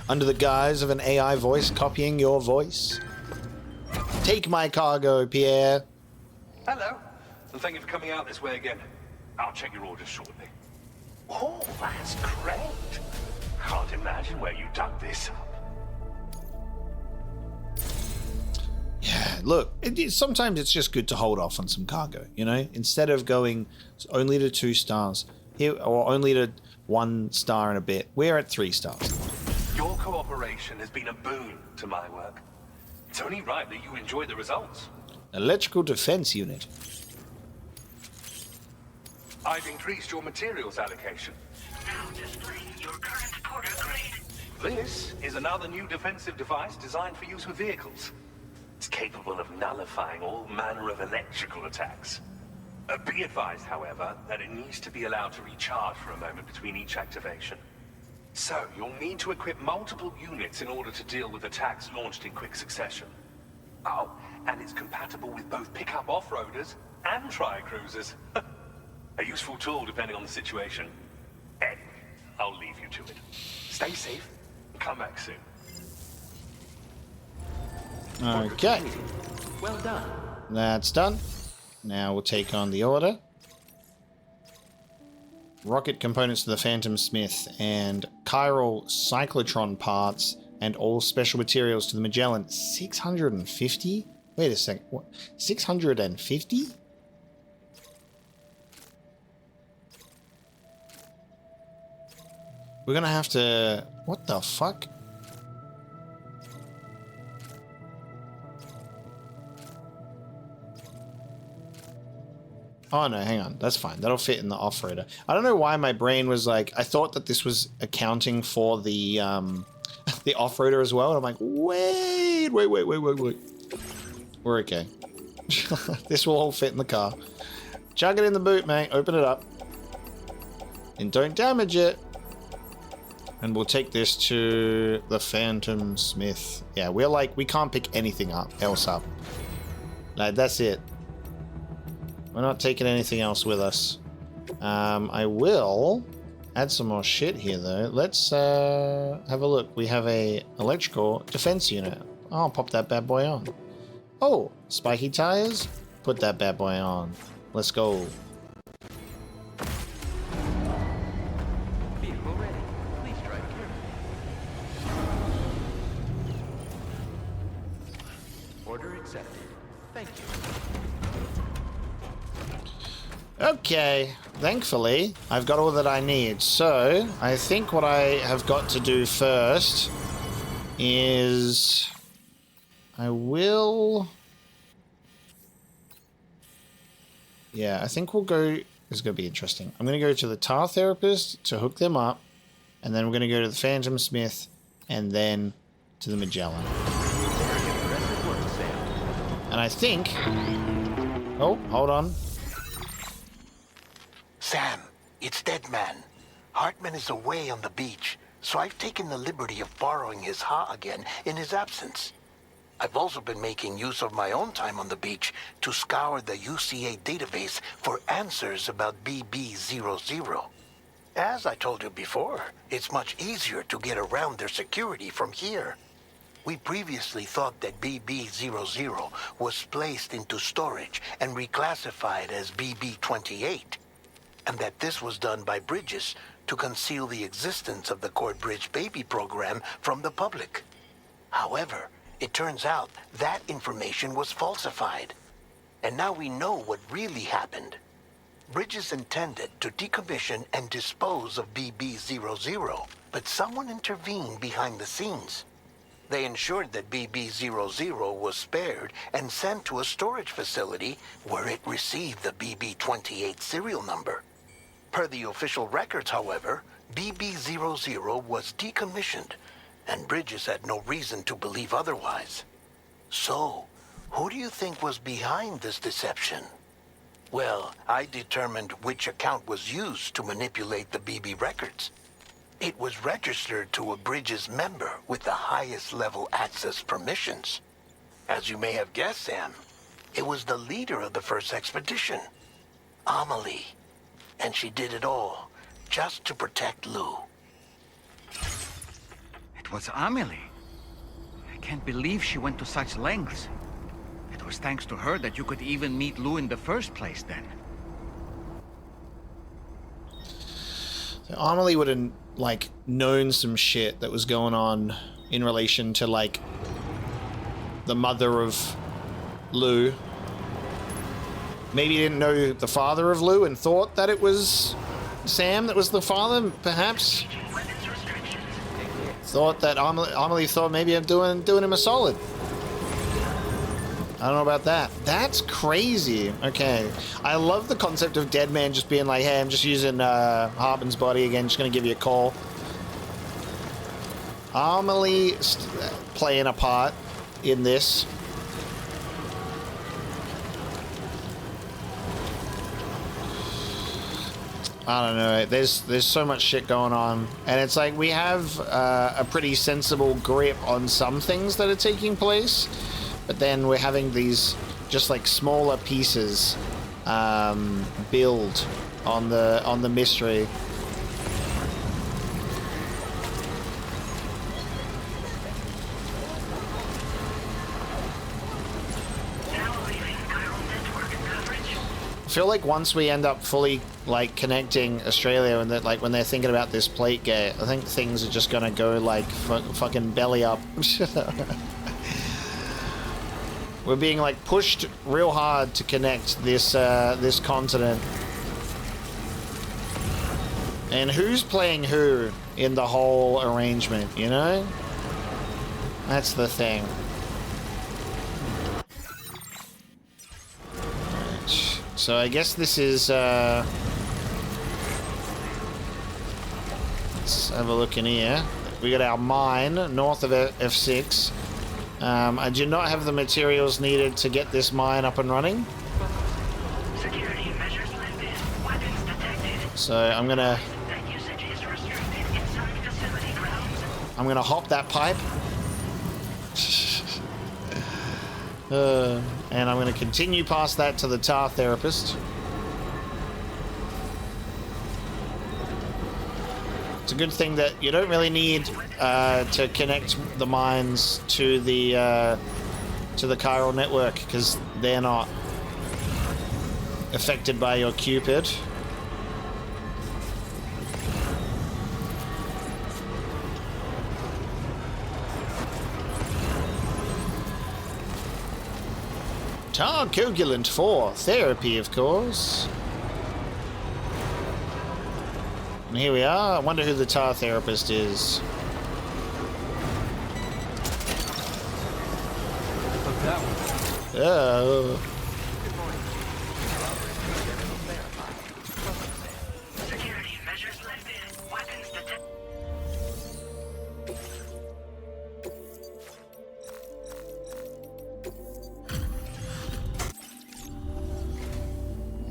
under the guise of an AI voice copying your voice. Take my cargo, Pierre. Hello, and thank you for coming out this way again. I'll check your orders shortly. Oh, that's great. Can't imagine where you dug this up. Yeah, look, sometimes it's just good to hold off on some cargo, you know? Instead of going only to 2 stars, here, or only to 1 star and a bit, we're at 3 stars. Your cooperation has been a boon to my work. It's only right that you enjoy the results. Electrical defense unit. I've increased your materials allocation. Now displaying your current porter grade. This is another new defensive device designed for use with vehicles. It's capable of nullifying all manner of electrical attacks. Be advised, however, that it needs to be allowed to recharge for a moment between each activation. So, you'll need to equip multiple units in order to deal with attacks launched in quick succession. Oh, and it's compatible with both pickup off-roaders and tri-cruisers. A useful tool depending on the situation. Anyway, I'll leave you to it. Stay safe. Come back soon. Okay. Well done. That's done. Now we'll take on the order. Rocket components to the Phantom Smith and chiral cyclotron parts and all special materials to the Magellan. 650? Wait a sec. What? 650? We're gonna have to... What the fuck? Oh no, hang on. That's fine. That'll fit in the off-roader. I don't know why my brain was like... I thought that this was accounting for the the off-roader as well. And I'm like, wait. We're okay. This will all fit in the car. Chug it in the boot, mate. Open it up. And don't damage it. And we'll take this to the Phantom Smith. Yeah, we're like, we can't pick anything else up. Like, that's it. We're not taking anything else with us. I will add some more shit here, though. Let's have a look. We have a electrical defense unit. I'll pop that bad boy on. Oh, spiky tires? Put that bad boy on. Let's go. Vehicle ready. Please drive carefully. Order accepted. Thank you. Okay, thankfully, I've got all that I need. So, I think what I have got to do first is... I will... Yeah, I think we'll go... This is going to be interesting. I'm going to go to the tar therapist to hook them up, and then we're going to go to the Phantom Smith, and then to the Magellan. And I think... Oh, hold on. Sam, it's Deadman. Hartman is away on the beach, so I've taken the liberty of borrowing his Ha again in his absence. I've also been making use of my own time on the beach to scour the UCA database for answers about BB00. As I told you before, it's much easier to get around their security from here. We previously thought that BB00 was placed into storage and reclassified as BB28. And that this was done by Bridges to conceal the existence of the Cord Bridge baby program from the public. However, it turns out that information was falsified. And now we know what really happened. Bridges intended to decommission and dispose of BB00, but someone intervened behind the scenes. They ensured that BB00 was spared and sent to a storage facility where it received the BB28 serial number. Per the official records, however, BB00 was decommissioned, and Bridges had no reason to believe otherwise. So, who do you think was behind this deception? Well, I determined which account was used to manipulate the BB records. It was registered to a Bridges member with the highest level access permissions. As you may have guessed, Sam, it was the leader of the first expedition, Amelie. And she did it all just to protect Lou. It was Amelie. I can't believe she went to such lengths. It was thanks to her that you could even meet Lou in the first place, then. So Amelie would have, like, known some shit that was going on in relation to, like, the mother of Lou. Maybe didn't know the father of Lou and thought that it was Sam that was the father, perhaps. Thought that Amelie thought maybe I'm doing him a solid. I don't know about that. That's crazy. Okay. I love the concept of Deadman just being like, hey, I'm just using Hartman's body again, just gonna give you a call. Amelie playing a part in this. I don't know. There's so much shit going on, and it's like we have a pretty sensible grip on some things that are taking place, but then we're having these just like smaller pieces build on the mystery. feel like once we end up fully like connecting Australia, and that like when they're thinking about this plate gate, I think things are just gonna go like fucking belly up. We're being like pushed real hard to connect this this continent. And who's playing who in the whole arrangement, you know? That's the thing. Right. So I guess this is let's have a look in here. We got our mine north of F6. I do not have the materials needed to get this mine up and running. Security measures lifted. Weapons detected. So I'm gonna That usage is restricted inside facility grounds. I'm gonna hop that pipe. And I'm gonna continue past that to the tar therapist. It's a good thing that you don't really need to connect the mines to the chiral network, because they're not affected by your Cupid. Tar coagulant 4 therapy, of course. And here we are. I wonder who the tar therapist is. Oh. Security measures lifted. Weapons detected.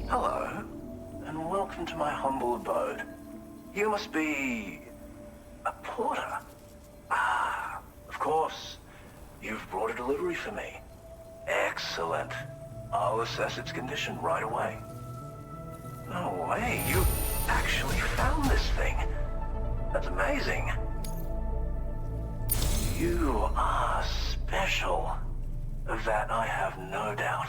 Hello, and welcome to my humble abode. You must be a porter. Ah, of course. You've brought a delivery for me. Excellent. I'll assess its condition right away. No way, you actually found this thing. That's amazing. You are special. Of that I have no doubt.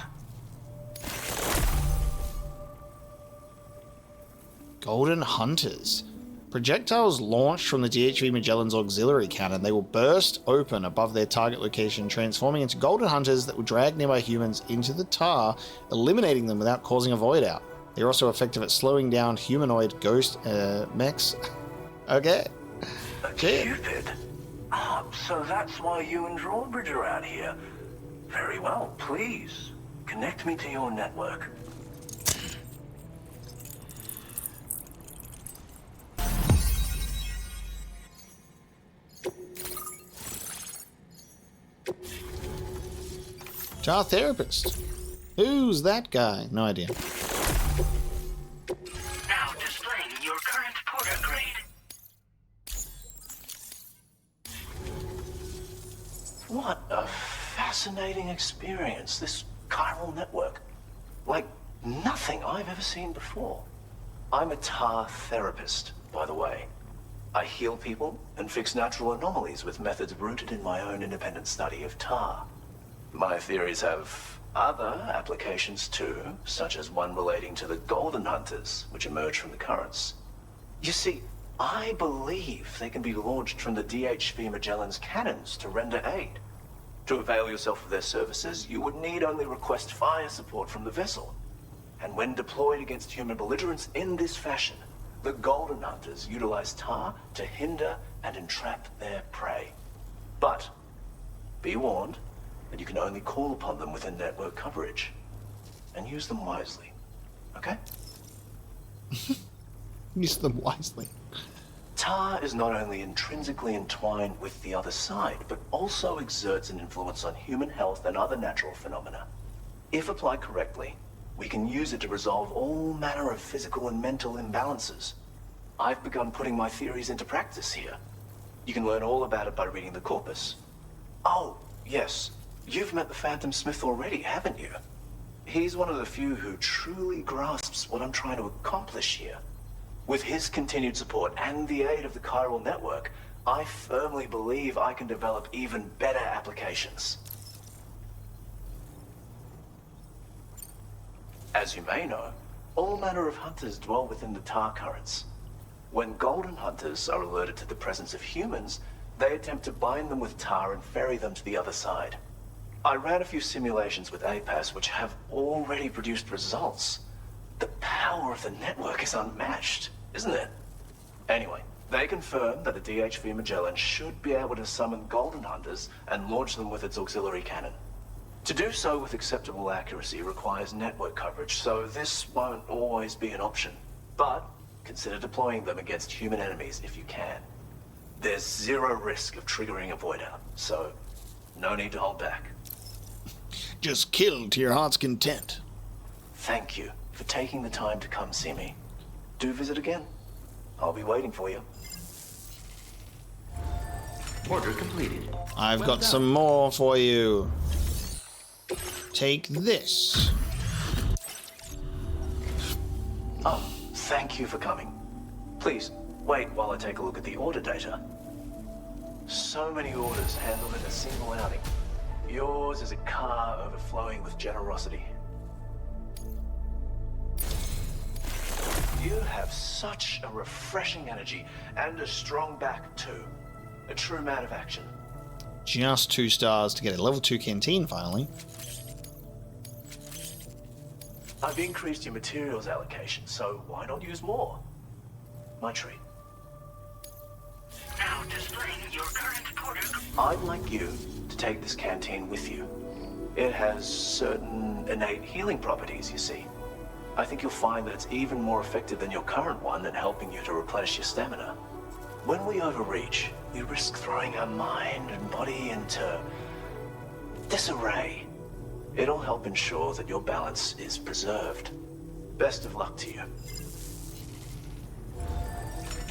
Golden Hunters. Projectiles launched from the DHV Magellan's auxiliary cannon. They will burst open above their target location, transforming into golden hunters that will drag nearby humans into the tar, eliminating them without causing a void out. They're also effective at slowing down humanoid ghost mechs. Okay. Cupid? Ah, so that's why you and Drawbridge are out here. Very well, please. Connect me to your network. Tar therapist. Who's that guy? No idea. Now displaying your current porter grade. What a fascinating experience, this chiral network. Like nothing I've ever seen before. I'm a tar therapist, by the way. I heal people and fix natural anomalies with methods rooted in my own independent study of tar. My theories have other applications too, such as one relating to the golden hunters, which emerge from the currents. You see, I believe they can be launched from the DHV Magellan's cannons to render aid. To avail yourself of their services, you would need only request fire support from the vessel. And when deployed against human belligerents in this fashion, the golden hunters utilize tar to hinder and entrap their prey. But be warned, and you can only call upon them within network coverage. And use them wisely. Okay? Use them wisely. Tar is not only intrinsically entwined with the other side, but also exerts an influence on human health and other natural phenomena. If applied correctly, we can use it to resolve all manner of physical and mental imbalances. I've begun putting my theories into practice here. You can learn all about it by reading the corpus. Oh, yes. You've met the Phantom Smith already, haven't you? He's one of the few who truly grasps what I'm trying to accomplish here. With his continued support and the aid of the chiral network, I firmly believe I can develop even better applications. As you may know, All manner of hunters dwell within the tar currents. When golden hunters are alerted to the presence of humans, they attempt to bind them with tar and ferry them to the other side. I ran a few simulations with APAS which have already produced results. The power of the network is unmatched, isn't it? Anyway, they confirm that the DHV Magellan should be able to summon golden hunters and launch them with its auxiliary cannon. To do so with acceptable accuracy requires network coverage, so this won't always be an option. But consider deploying them against human enemies if you can. There's zero risk of triggering a void out, so no need to hold back. Just kill to your heart's content. Thank you for taking the time to come see me. Do visit again. I'll be waiting for you. Order completed. I've got some more for you. Take this. Oh, thank you for coming. Please, wait while I take a look at the order data. So many orders handled in a single outing. Yours is a car overflowing with generosity. You have such a refreshing energy and a strong back too. A true man of action. Just 2 stars to get a level 2 canteen finally. I've increased your materials allocation, so why not use more? My treat. Now displaying your current quarter. I'd like you to take this canteen with you. It has certain innate healing properties, you see. I think you'll find that it's even more effective than your current one at helping you to replenish your stamina. When we overreach, we risk throwing our mind and body into disarray. It'll help ensure that your balance is preserved. Best of luck to you.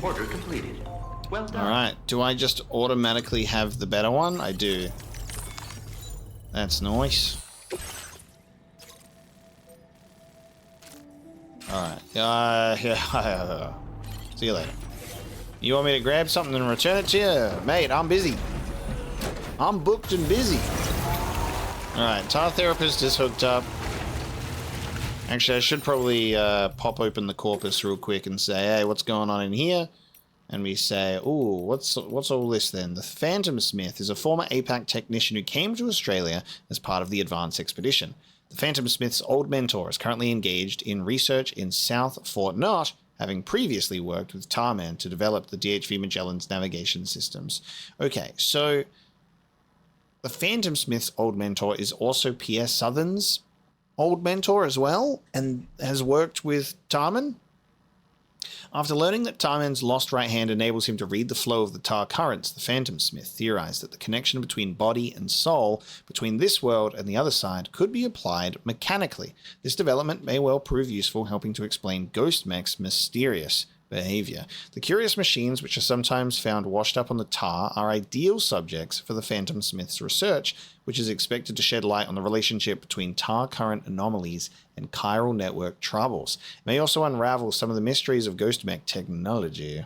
Order completed. Well done. Alright, do I just automatically have the better one? I do. That's nice. Alright. Yeah. See you later. You want me to grab something and return it to you? Mate, I'm busy. I'm booked and busy. Alright, Tar Therapist is hooked up. Actually, I should probably pop open the corpus real quick and say, hey, what's going on in here? And we say, ooh, what's all this then? The Phantom Smith is a former APAC technician who came to Australia as part of the Advance Expedition. The Phantom Smith's old mentor is currently engaged in research in South Fort Knott, having previously worked with Tarman to develop the DHV Magellan's navigation systems. Okay, so the Phantom Smith's old mentor is also Pierre Southern's old mentor as well, and has worked with Tarman. After learning that Tarman's lost right hand enables him to read the flow of the tar currents, the Phantom Smith theorized that the connection between body and soul, between this world and the other side, could be applied mechanically. This development may well prove useful, helping to explain Ghost Mech's mysterious behavior. The curious machines, which are sometimes found washed up on the tar, are ideal subjects for the Phantom Smith's research, which is expected to shed light on the relationship between tar current anomalies and chiral network troubles. It may also unravel some of the mysteries of Ghost Mech technology.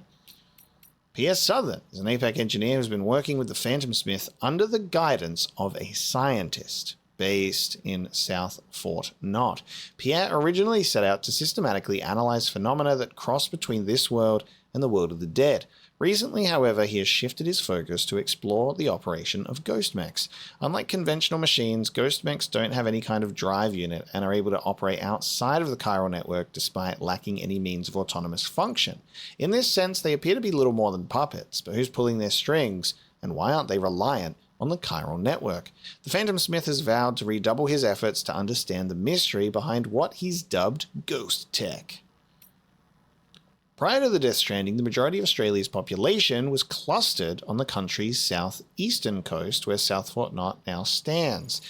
P.S. Southern is an APAC engineer who's been working with the Phantom Smith under the guidance of a scientist based in South Fort Knott. Pierre originally set out to systematically analyze phenomena that cross between this world and the world of the dead. Recently, however, he has shifted his focus to explore the operation of ghost mechs. Unlike conventional machines, ghost mechs don't have any kind of drive unit and are able to operate outside of the chiral network despite lacking any means of autonomous function. In this sense, they appear to be little more than puppets, but who's pulling their strings, and why aren't they reliant on the chiral network? The Phantom Smith has vowed to redouble his efforts to understand the mystery behind what he's dubbed ghost tech. Prior to the Death Stranding, the majority of Australia's population was clustered on the country's southeastern coast, where South Fort Knott now stands.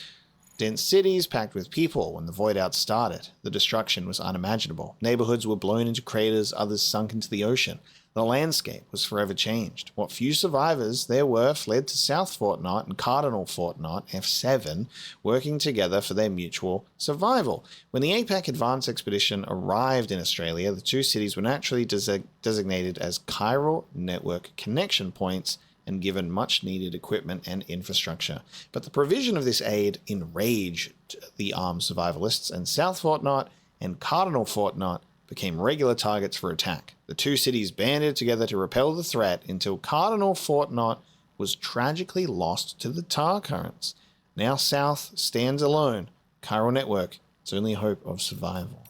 Dense cities packed with people when the void out started. The destruction was unimaginable. Neighborhoods were blown into craters, others sunk into the ocean. The landscape was forever changed. What few survivors there were fled to South Fort Knott and Cardinal Fort Knott, F7, working together for their mutual survival. When the APAC Advance Expedition arrived in Australia, the two cities were naturally designated as chiral network connection points and given much-needed equipment and infrastructure. But the provision of this aid enraged the armed survivalists, and South Fort Knott and Cardinal Fort Knot became regular targets for attack. The two cities banded together to repel the threat until Cardinal Fort Knot was tragically lost to the tar currents. Now South stands alone. Chiral Network, its only hope of survival.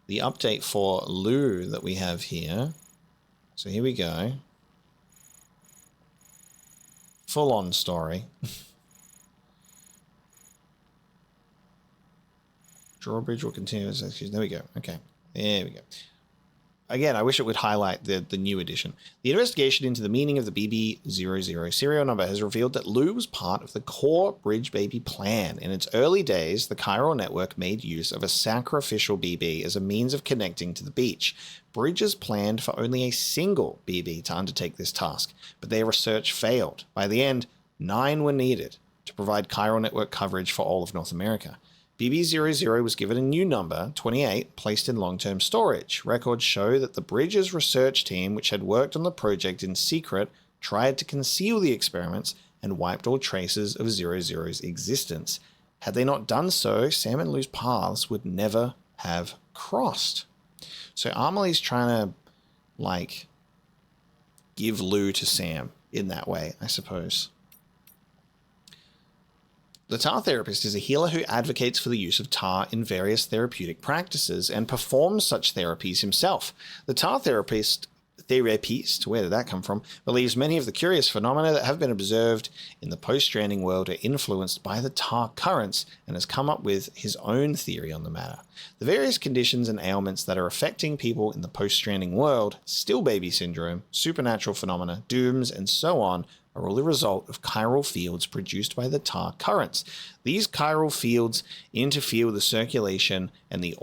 The update for Lou that we have here. So here we go. Full-on story. Drawbridge will continue as excuse. There we go. Okay. There we go. Again, I wish it would highlight the new edition. The investigation into the meaning of the BB00 serial number has revealed that Lou was part of the core Bridge Baby plan. In its early days, the Chiral Network made use of a sacrificial BB as a means of connecting to the beach. Bridges planned for only a single BB to undertake this task, but their research failed. By the end, 9 were needed to provide Chiral Network coverage for all of North America. BB00 was given a new number, 28, placed in long-term storage. Records show that the Bridges research team, which had worked on the project in secret, tried to conceal the experiments and wiped all traces of 00's existence. Had they not done so, Sam and Lou's paths would never have crossed. So Amelie's trying to, like, give Lou to Sam in that way, I suppose. The tar therapist is a healer who advocates for the use of tar in various therapeutic practices and performs such therapies himself. The tar therapist, where did that come from, believes many of the curious phenomena that have been observed in the post-stranding world are influenced by the tar currents and has come up with his own theory on the matter. The various conditions and ailments that are affecting people in the post-stranding world, still baby syndrome, supernatural phenomena, dooms, and so on, are all the result of chiral fields produced by the tar currents. These chiral fields interfere with the circulation and the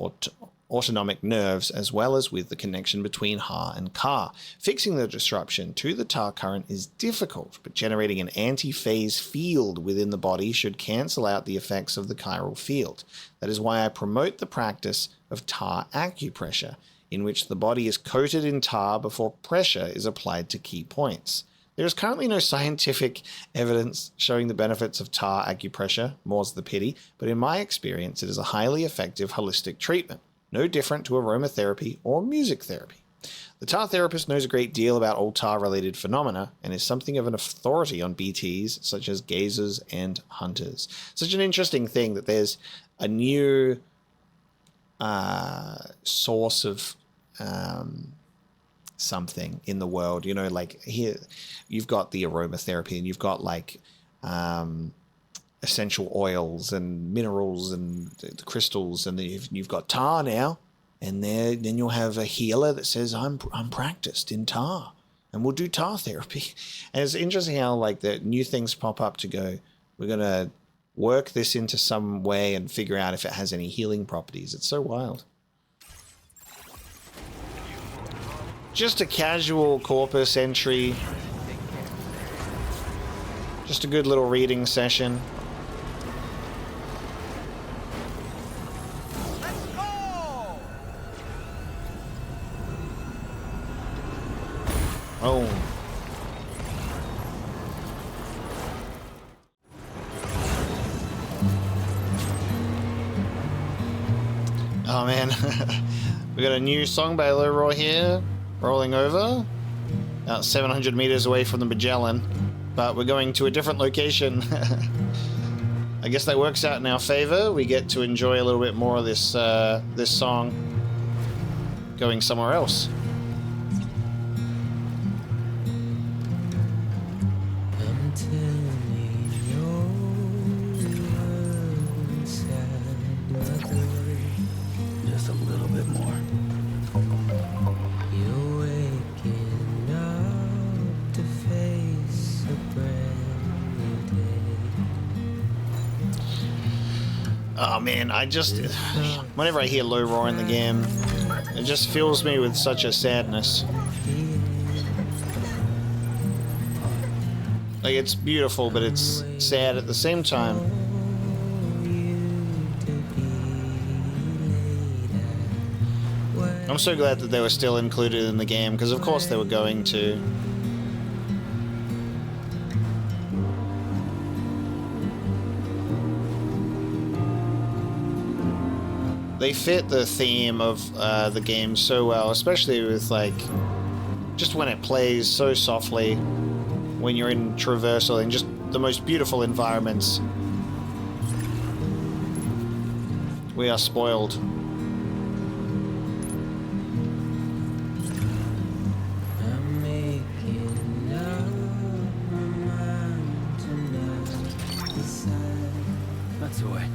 autonomic nerves, as well as with the connection between Ha and Ka. Fixing the disruption to the tar current is difficult, but generating an anti-phase field within the body should cancel out the effects of the chiral field. That is why I promote the practice of tar acupressure, in which the body is coated in tar before pressure is applied to key points. There is currently no scientific evidence showing the benefits of tar acupressure, more's the pity, but in my experience it is a highly effective holistic treatment, no different to aromatherapy or music therapy. The tar therapist knows a great deal about all tar-related phenomena and is something of an authority on BTs such as gazers and hunters. Such an interesting thing that there's a new source of something in the world, you know, like here you've got the aromatherapy and you've got like essential oils and minerals and the crystals, and you've got tar now, and then you'll have a healer that says I'm practiced in tar and we'll do tar therapy. And it's interesting how like the new things pop up to go, we're gonna work this into some way and figure out if it has any healing properties. It's so wild. Just a casual corpus entry. Just a good little reading session. Oh. Oh man. We got a new song by Leroy here. Rolling over, about 700 meters away from the Magellan, but we're going to a different location. I guess that works out in our favor. We get to enjoy a little bit more of this this song going somewhere else. Just a little bit more. Oh man, whenever I hear low roar in the game, it just fills me with such a sadness. Like, it's beautiful, but it's sad at the same time. I'm so glad that they were still included in the game, because of course they were going to. They fit the theme of the game so well, especially with like just when it plays so softly, when you're in traversal and just the most beautiful environments. We are spoiled. That's the way.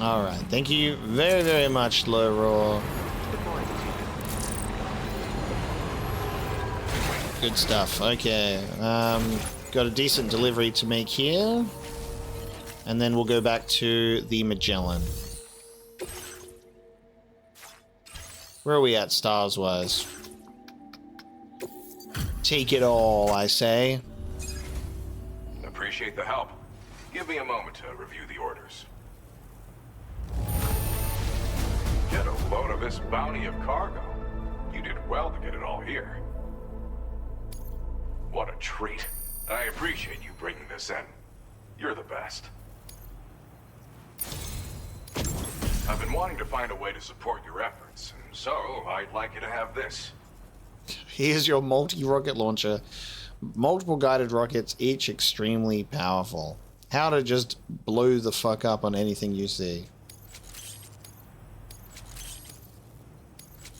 Alright, thank you very, very much, Leroy. Good stuff. Okay, got a decent delivery to make here. And then we'll go back to the Magellan. Where are we at, stars-wise? Take it all, I say. Appreciate the help. Give me a moment to review the orders. Get a load of this bounty of cargo. You did well to get it all here. What a treat. I appreciate you bringing this in. You're the best. I've been wanting to find a way to support your efforts, and so I'd like you to have this. Here's your multi-rocket launcher. Multiple guided rockets, each extremely powerful. How to just blow the fuck up on anything you see.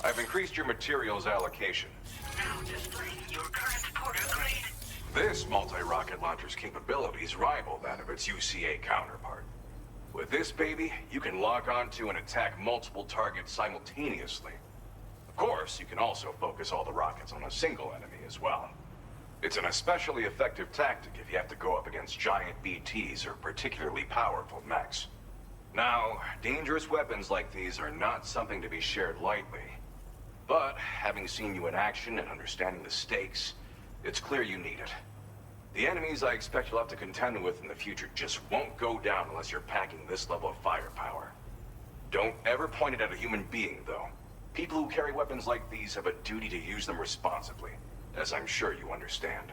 I've increased your materials allocation. Now displaying your current Porter grade. This multi-rocket launcher's capabilities rival that of its UCA counterpart. With this baby, you can lock onto and attack multiple targets simultaneously. Of course, you can also focus all the rockets on a single enemy as well. It's an especially effective tactic if you have to go up against giant BTs or particularly powerful mechs. Now, dangerous weapons like these are not something to be shared lightly. But, having seen you in action and understanding the stakes, it's clear you need it. The enemies I expect you'll have to contend with in the future just won't go down unless you're packing this level of firepower. Don't ever point it at a human being, though. People who carry weapons like these have a duty to use them responsibly, as I'm sure you understand.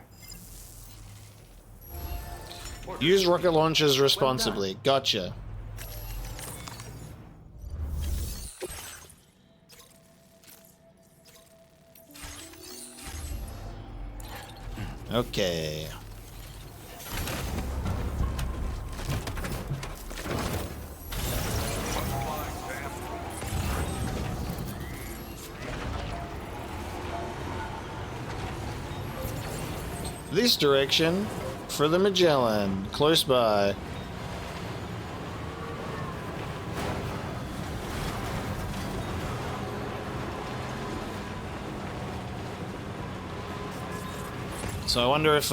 Use rocket launchers responsibly. Gotcha. Okay. This direction for the Magellan, close by. So I wonder if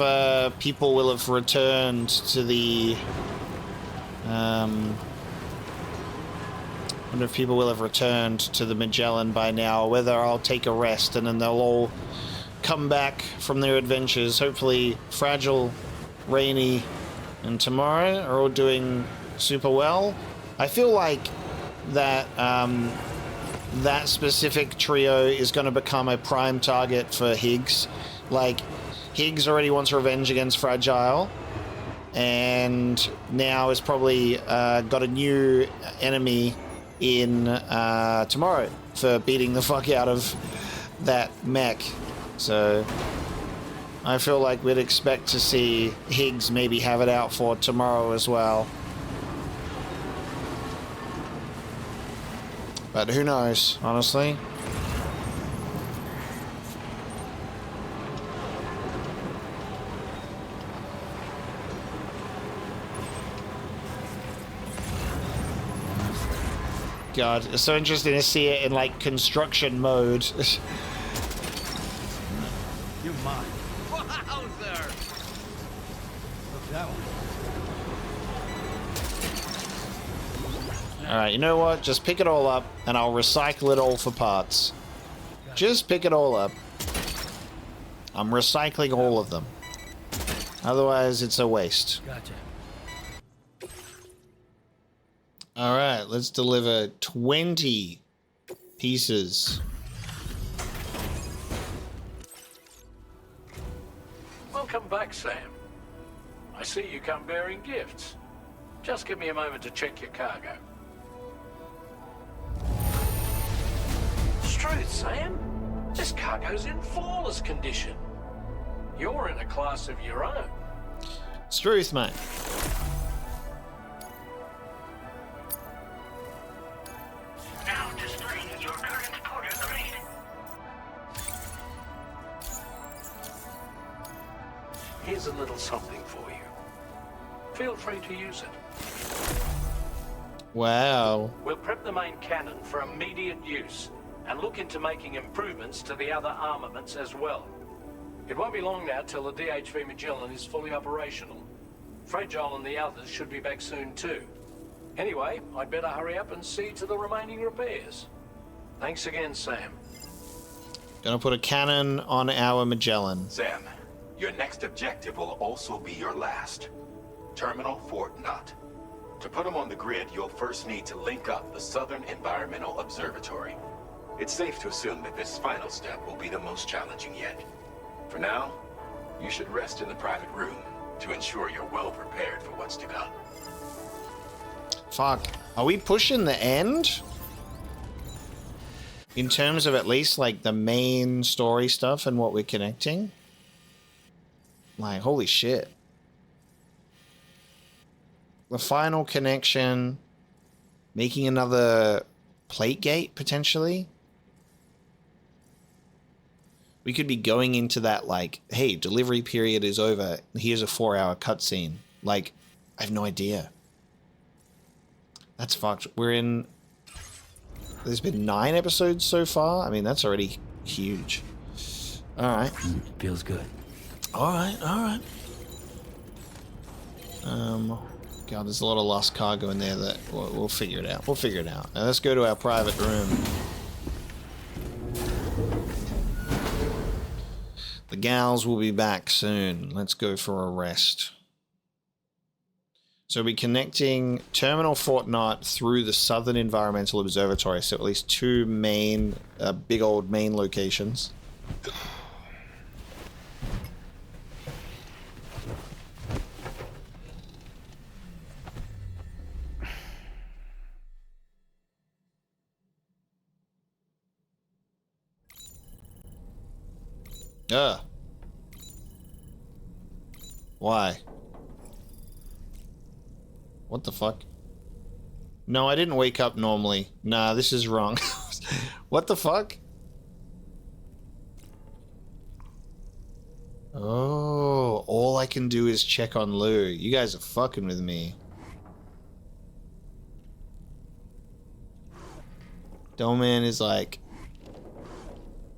people will have returned to the Magellan by now, or whether I'll take a rest and then they'll all come back from their adventures. Hopefully Fragile, Rainey, and Tomorrow are all doing super well. I feel like that that specific trio is going to become a prime target for Higgs. Like, Higgs already wants revenge against Fragile, and now has probably got a new enemy in Tomorrow for beating the fuck out of that mech. So I feel like we'd expect to see Higgs maybe have it out for Tomorrow as well. But who knows, honestly. God, it's so interesting to see it in like construction mode. You're mine. Wowzer! Look that one. Alright, you know what? Just pick it all up, and I'll recycle it all for parts. Just pick it all up. I'm recycling all of them. Otherwise, it's a waste. Gotcha. Alright, let's deliver 20 pieces. Welcome back, Sam. I see you come bearing gifts. Just give me a moment to check your cargo. Truth, Sam. This cargo's in flawless condition. You're in a class of your own. It's truth, mate. Now displaying your current porter grade. Here's a little something for you. Feel free to use it. Wow. We'll prep the main cannon for immediate use and look into making improvements to the other armaments as well. It won't be long now till the DHV Magellan is fully operational. Fragile and the others should be back soon too. Anyway, I'd better hurry up and see to the remaining repairs. Thanks again, Sam. Gonna put a cannon on our Magellan. Sam, your next objective will also be your last. Terminal Fort Knot. To put them on the grid, you'll first need to link up the Southern Environmental Observatory. It's safe to assume that this final step will be the most challenging yet. For now, you should rest in the private room to ensure you're well prepared for what's to come. Fuck. Are we pushing the end? In terms of at least, like, the main story stuff and what we're connecting? Like, holy shit. The final connection. Making another plate gate, potentially? We could be going into that, like, hey, delivery period is over. Here's a 4-hour cutscene. Like, I have no idea. That's fucked. We're in... There's been 9 episodes so far. I mean, that's already huge. Alright. Feels good. Alright, alright. God, there's a lot of lost cargo in there that we'll figure it out. We'll figure it out. Now let's go to our private room. The gals will be back soon. Let's go for a rest. So we're connecting Terminal Fort Knot through the Southern Environmental Observatory. So at least 2 main, big old main locations. Why? What the fuck? No, I didn't wake up normally. Nah, this is wrong. What the fuck? Oh, all I can do is check on Lou. You guys are fucking with me. Dolman is like...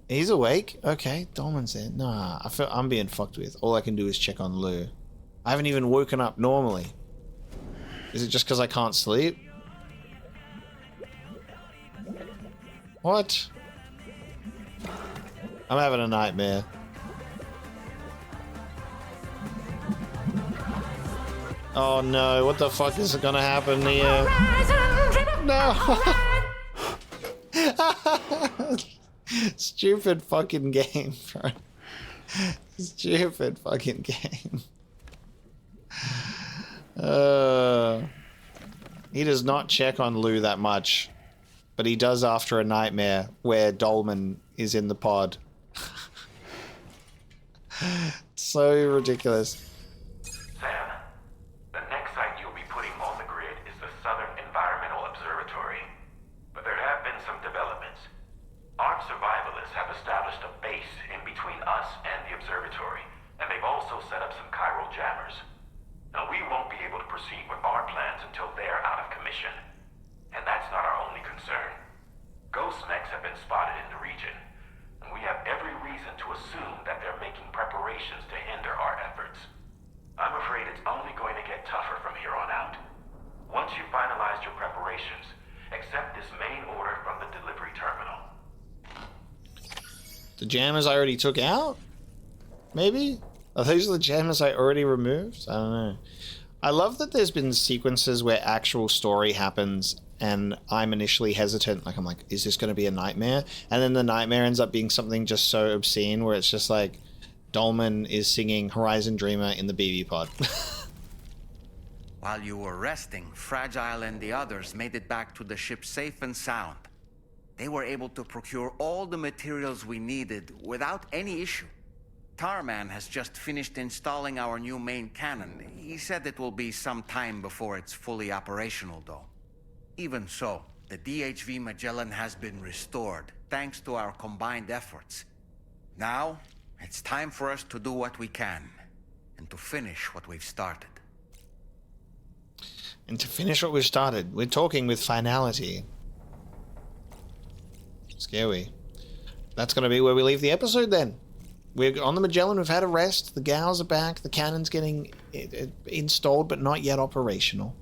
He's awake? Okay, Dolman's there. Nah, I feel I'm being fucked with. All I can do is check on Lou. I haven't even woken up normally. Is it just because I can't sleep? What? I'm having a nightmare. Oh no, what the fuck is gonna happen here? No! Stupid fucking game, bro. Stupid fucking game. He does not check on Lou that much, but he does after a nightmare where Dolman is in the pod. So ridiculous. Sam, the next site you'll be putting on the grid is the Southern Environmental Observatory. But there have been some developments. Armed survivalists have established a base in between us and the observatory, and they've also set up some chiral jammers. Now, we won't be able to proceed with our plans until they're out of commission. And that's not our only concern. Ghost mechs have been spotted in the region, and we have every reason to assume that they're making preparations to hinder our efforts. The jammers I already took out? Maybe? Are those the jammers I already removed? I don't know. I love that there's been sequences where actual story happens and I'm initially hesitant. Like, I'm like, is this going to be a nightmare? And then the nightmare ends up being something just so obscene where it's just like Dolman is singing Horizon Dreamer in the BB pod. While you were resting, Fragile and the others made it back to the ship safe and sound. They were able to procure all the materials we needed without any issue. Tarman has just finished installing our new main cannon. He said it will be some time before it's fully operational, though. Even so, the DHV Magellan has been restored, thanks to our combined efforts. Now, it's time for us to do what we can, and to finish what we've started. And to finish what we've started, we're talking with finality. Scary. That's going to be where we leave the episode then. We're on the Magellan, we've had a rest, the gals are back, the cannon's getting installed but not yet operational.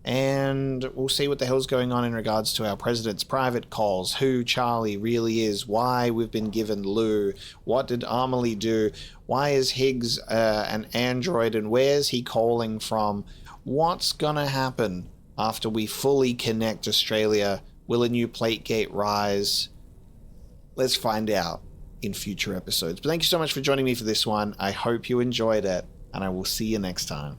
And we'll see what the hell's going on in regards to our president's private calls, who Charlie really is, why we've been given Lou, what did Amelie do, why is Higgs an android and where's he calling from, what's gonna happen after we fully connect Australia, will a new plate gate rise? Let's find out in future episodes. But thank you so much for joining me for this one. I hope you enjoyed it, and I will see you next time.